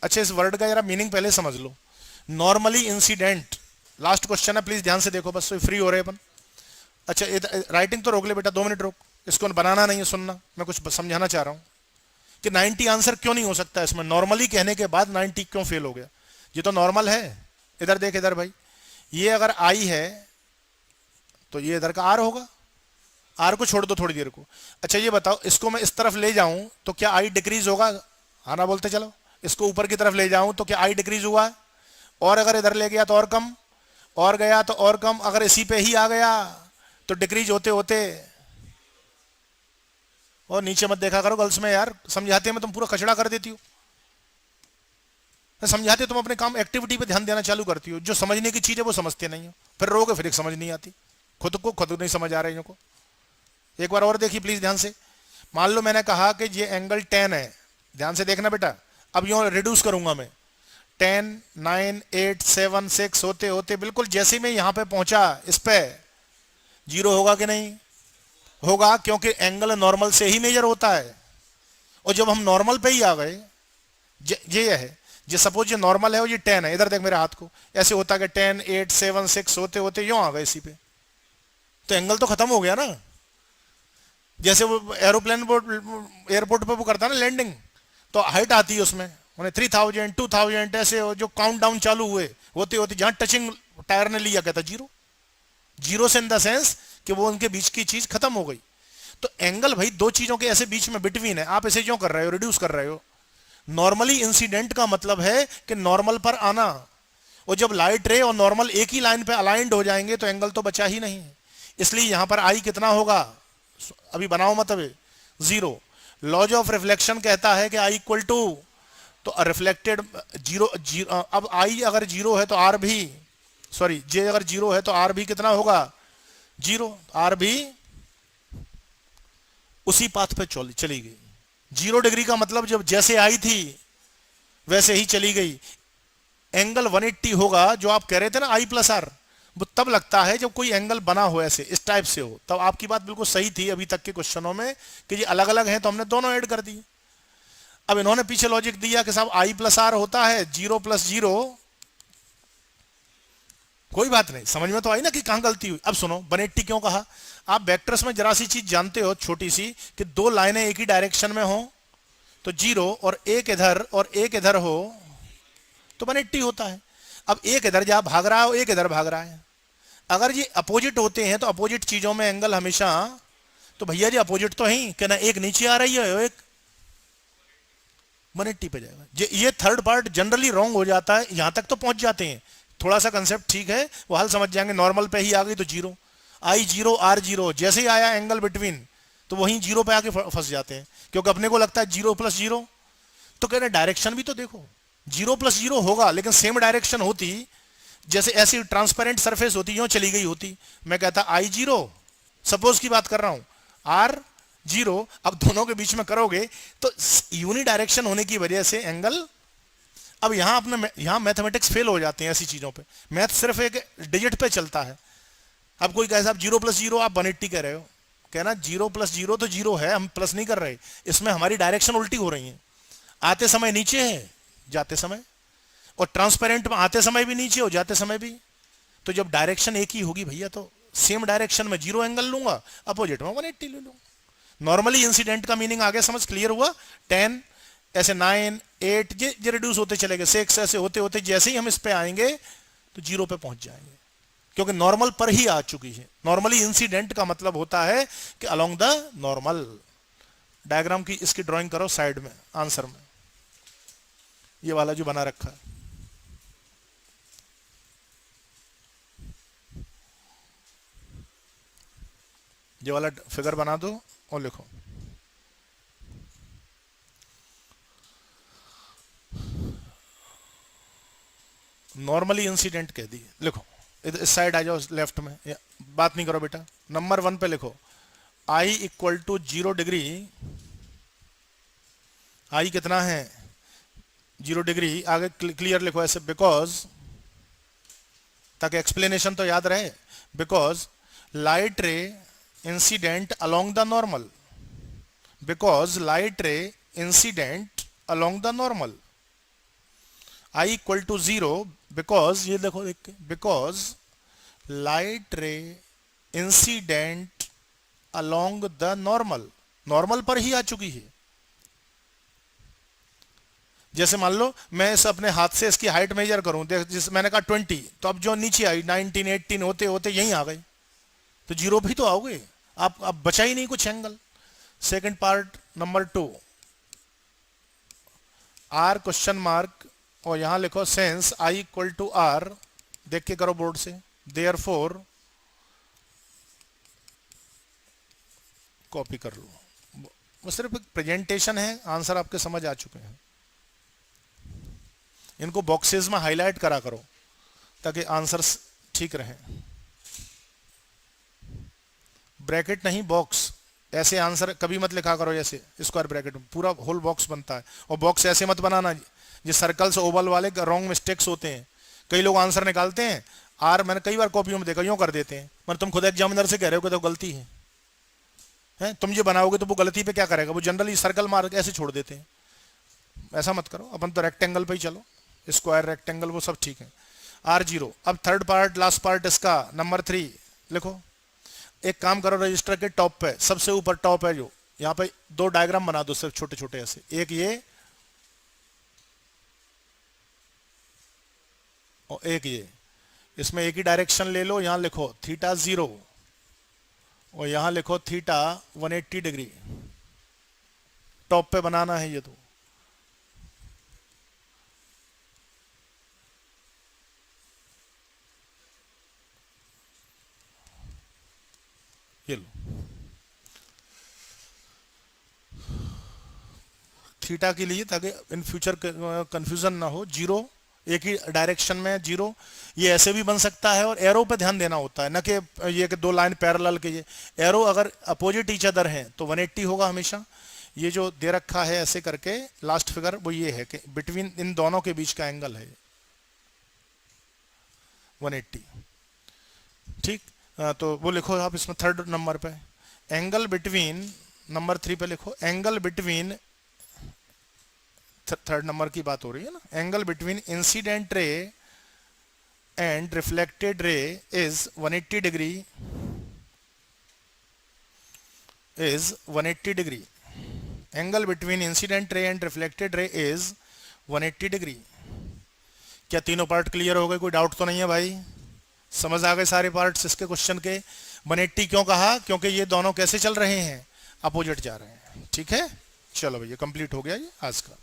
अच्छा इस वर्ड का जरा मीनिंग पहले समझ लो। नॉर्मली इंसिडेंट, लास्ट क्वेश्चन है, प्लीज ध्यान से देखो, बस फ्री हो रहे अपन। अच्छा राइटिंग तो रोक ले बेटा, 2 मिनट रोक, इसको बनाना नहीं है, सुनना, मैं कुछ समझाना चाह रहा हूं कि 90 आंसर क्यों नहीं हो सकता इसमें। नॉर्मली कहने के बाद 90 क्यों फेल हो गया? ये तो नॉर्मल है। इधर देख इधर भाई, ये अगर आई है तो ये इधर का आर होगा, आर को छोड़ दो थोड़ी देर को। अच्छा ये बताओ, इसको मैं इस तरफ ले जाऊं तो क्या आई डिक्रीज होगा? हाँ ना बोलते चलो। इसको ऊपर की तरफ ले जाऊं तो क्या आई डिक्रीज हुआ? और अगर इधर ले गया तो और कम, और गया तो और कम, अगर इसी पे ही आ गया तो डिक्रीज होते होते। और नीचे मत देखा करो गर्ल्स में यार, समझाते में तुम पूरा कचड़ा कर देती हो। समझाते तुम अपने काम एक्टिविटी पे ध्यान देना चालू करती हो, जो समझने की चीज है वो समझते नहीं हो, फिर रोगे फिर एक समझ नहीं आती, खुद को खुद नहीं समझ आ रहे को। एक बार और देखिए प्लीज ध्यान से। मान लो मैंने कहा कि ये एंगल 10 है, ध्यान से देखना बेटा। अब यूं रिड्यूस करूंगा मैं, 10 9 8 7 6 होते होते बिल्कुल जैसे मैं यहां पे पहुंचा, इस पे 0 होगा कि नहीं होगा? क्योंकि एंगल नॉर्मल से ही मेजर होता है। और जब हम नॉर्मल पे ही आ गए, ये है, जो सपोज ये नॉर्मल है और ये 10 है, इधर देख मेरे हाथ को, ऐसे होता है कि 10 8 7 6 होते होते यूं आ गए इसी पे, तो एंगल तो खत्म हो गया ना। जैसे वो एरोप्लेन एयरपोर्ट पे वो करता है ना लैंडिंग, तो हाइट आती है उसमें, उन्हें 3000 2000 ऐसे जो काउंट डाउन चालू हुए होते होते जहां टचिंग टायर ने लिया, कहता 0 0 से इन द सेंस कि वो उनके बीच की चीज खत्म हो गई। तो एंगल भाई दो चीजों के ऐसे बीच में बिटवीन है, आप इसे क्यों कर रहे हो? रिड्यूस कर रहे हो। नॉर्मली इंसिडेंट का मतलब है कि नॉर्मल पर आना, और जब लाइट रे और नॉर्मल एक ही लाइन पे अलाइंड हो जाएंगे तो एंगल तो बचा ही नहीं। इसलिए यहां पर आई कितना होगा, अभी बनाओ मत, अभी 0। लॉज ऑफ रिफ्लेक्शन कहता है कि आई इक्वल टू, तो रिफ्लेक्टेड जीरो, अब आई अगर जीरो है तो आर भी, सॉरी जे अगर जीरो है तो आर भी कितना होगा, जीरो। आर भी उसी पाथ पे चली गई। 0 डिग्री का मतलब जब जैसे आई थी वैसे ही चली गई। एंगल 180 होगा जो आप कह रहे थे ना आई प्लस आर, वो तब लगता है जब कोई एंगल बना हो ऐसे इस टाइप से हो। तब आपकी बात बिल्कुल सही थी अभी तक के क्वेश्चनों में कि ये अलग अलग हैं तो हमने दोनों ऐड कर दिए। अब इन्होंने पीछे लॉजिक दिया कि साहब आई प्लस आर होता है 0 + 0। कोई बात नहीं, समझ में तो आई ना कि कहां गलती हुई। अब सुनो 180 क्यों कहा। आप वेक्टर्स में जरा सी चीज जानते हो छोटी सी, कि दो लाइनें एक ही डायरेक्शन में हो तो 0, और एक इधर हो तो 180 होता है। अब एक इधर जा भाग रहा है और एक इधर भाग रहा है। अगर ये अपोजिट होते हैं तो अपोजिट चीजों में एंगल हमेशा, तो भैया जी अपोजिट तो ही कि ना, एक नीचे आ रही है एक 180 पे जाएगा। ये थर्ड पार्ट जनरली रॉन्ग हो जाता है, यहां तक तो पहुंच जाते हैं, थोड़ा सा कंसेप्ट ठीक है, वो हल समझ जाएंगे। नॉर्मल पे ही आ गई तो 0, आई 0 आर 0, जैसे ही आया एंगल बिटवीन तो वहीं 0 पे आके फंस जाते हैं, क्योंकि अपने को लगता है 0 + 0। तो कह रहे डायरेक्शन भी तो देखो, 0 + 0 होगा लेकिन सेम डायरेक्शन होती, जैसे ऐसी ट्रांसपेरेंट सरफेस होती यूं चली गई होती। मैं कहता आई 0, सपोज की बात कर रहा हूं, आर 0, अब दोनों के बीच में करोगे तो यूनि डायरेक्शन होने की वजह से एंगल। अब यहां मैथमेटिक्स फेल हो जाते हैं ऐसी चीजों पे, मैथ सिर्फ एक डिजिट पे चलता है। अब कोई कहे साहब 0 + 0 आप 180 कह रहे हो, कहना 0 + 0 तो 0 है, हम प्लस नहीं कर रहे, इसमें हमारी डायरेक्शन उल्टी हो रही है। आते समय नीचे है, जाते समय, और ट्रांसपेरेंट में आते समय भी नीचे हो, जाते समय भी। तो जब डायरेक्शन एक ही होगी भैया तो सेम डायरेक्शन में 0 एंगल लूंगा, अपोजिट में 180 ले लूंगा। नॉर्मली इंसिडेंट का मीनिंग आगे समझ क्लियर हुआ। 10 ऐसे 9 8 ये रिड्यूस होते चले गए, 6 ऐसे होते होते जैसे ही हम इस पे आएंगे तो 0 पे पहुंच जाएंगे, क्योंकि नॉर्मल पर ही आ चुकी है। नॉर्मली इंसिडेंट का मतलब होता है कि अलोंग द नॉर्मल। डायग्राम की इसकी ड्राइंग करो साइड में आंसर में, ये वाला जो बना रखा है, ये वाला फिगर बना दो और लिखो। नॉर्मली इंसिडेंट कह दी, लिखो इधर इस साइड आ जाओ लेफ्ट में, बात नहीं करो बेटा। नंबर 1 पे लिखो आई इक्वल टू 0 डिग्री। आई कितना है 0 डिग्री, आगे क्लियर लिखो ऐसे, बिकॉज, ताकि एक्सप्लेनेशन तो याद रहे, because light ray incident along the normal, because light ray incident along the normal. I equal to 0 because, ये देखो देख के, because light ray incident along the normal, normal पर ही आ चुकी है। जैसे मान लो मैं इस अपने हाथ से इसकी हाइट मेजर करूं, जिस मैंने कहा 20, तो अब जो नीचे आई 19 18 होते होते यहीं आ गई, तो 0 भी तो आओगे आप, अब बचा ही नहीं कुछ angle. Second part number 2, R question mark, और यहां लिखो since I equal to R, देख के करो बोर्ड से, देयरफॉर, कॉपी कर लो। वो सिर्फ एक प्रेजेंटेशन है, आंसर आपके समझ आ चुके हैं। इनको बॉक्सेस में हाईलाइट करा करो ताकि आंसर्स ठीक रहे। ब्रैकेट नहीं, बॉक्स, ऐसे आंसर कभी मत लिखा करो जैसे स्क्वायर ब्रैकेट में, पूरा होल बॉक्स बनता है। और बॉक्स ऐसे मत बनाना जो सर्कल्स ओवल वाले रॉन्ग मिस्टेक्स होते हैं। कई लोग आंसर निकालते हैं आर, मैंने कई बार कॉपियों में देखा, यूं कर देते हैं, मतलब तुम खुद एग्जामिनर से कह रहे हो कि तो गलती है, तुम जो बनाओगे तो वो गलती पे क्या करेगा, वो जनरली सर्कल मार के ऐसे छोड़ देते हैं। ऐसा मत करो, अपन तो रेक्टेंगल पे ही चलो, स्क्वायर रेक्टेंगल वो सब ठीक है। R0। अब थर्ड पार्ट लास्ट पार्ट इसका नंबर 3 लिखो। एक काम करो, रजिस्टर के टॉप पे सबसे ऊपर टॉप है जो, यहाँ पे 2 डायग्राम बना दो सिर्फ छोटे छोटे ऐसे, एक ये और एक ये, इसमें एक ही डायरेक्शन ले लो। यहां लिखो थीटा 0 और यहां लिखो थीटा 180 डिग्री। टॉप पे बनाना है ये, तो ये लो। थीटा के लिए, ताकि इन फ्यूचर कंफ्यूजन ना हो। जीरो एक ही डायरेक्शन में जीरो, ये ऐसे भी बन सकता है, और एरो पे ध्यान देना होता है, ना कि ये कि दो लाइन पैरेलल के, ये एरो अगर अपोजिट ईच अदर है तो 180 होगा हमेशा। ये जो दे रखा है ऐसे करके लास्ट फिगर, वो ये है कि बिटवीन इन दोनों के बीच का एंगल है 180। ठीक, तो वो लिखो आप इसमें थर्ड नंबर पे, एंगल बिटवीन, नंबर 3 पे लिखो, एंगल बिटवीन, थर्ड नंबर की बात हो रही है ना, angle between incident ray and reflected रे is 180 degree, is 180 degree. Angle between incident ray and reflected रे इज 180 डिग्री। क्या तीनों पार्ट क्लियर हो गए? कोई डाउट तो नहीं है भाई? समझ आ गए सारे पार्ट्स इसके क्वेश्चन के? 180 क्यों कहा? क्योंकि ये दोनों कैसे चल रहे हैं? अपोजिट जा रहे हैं। ठीक है, चलो भैया कंप्लीट हो गया ये आज का।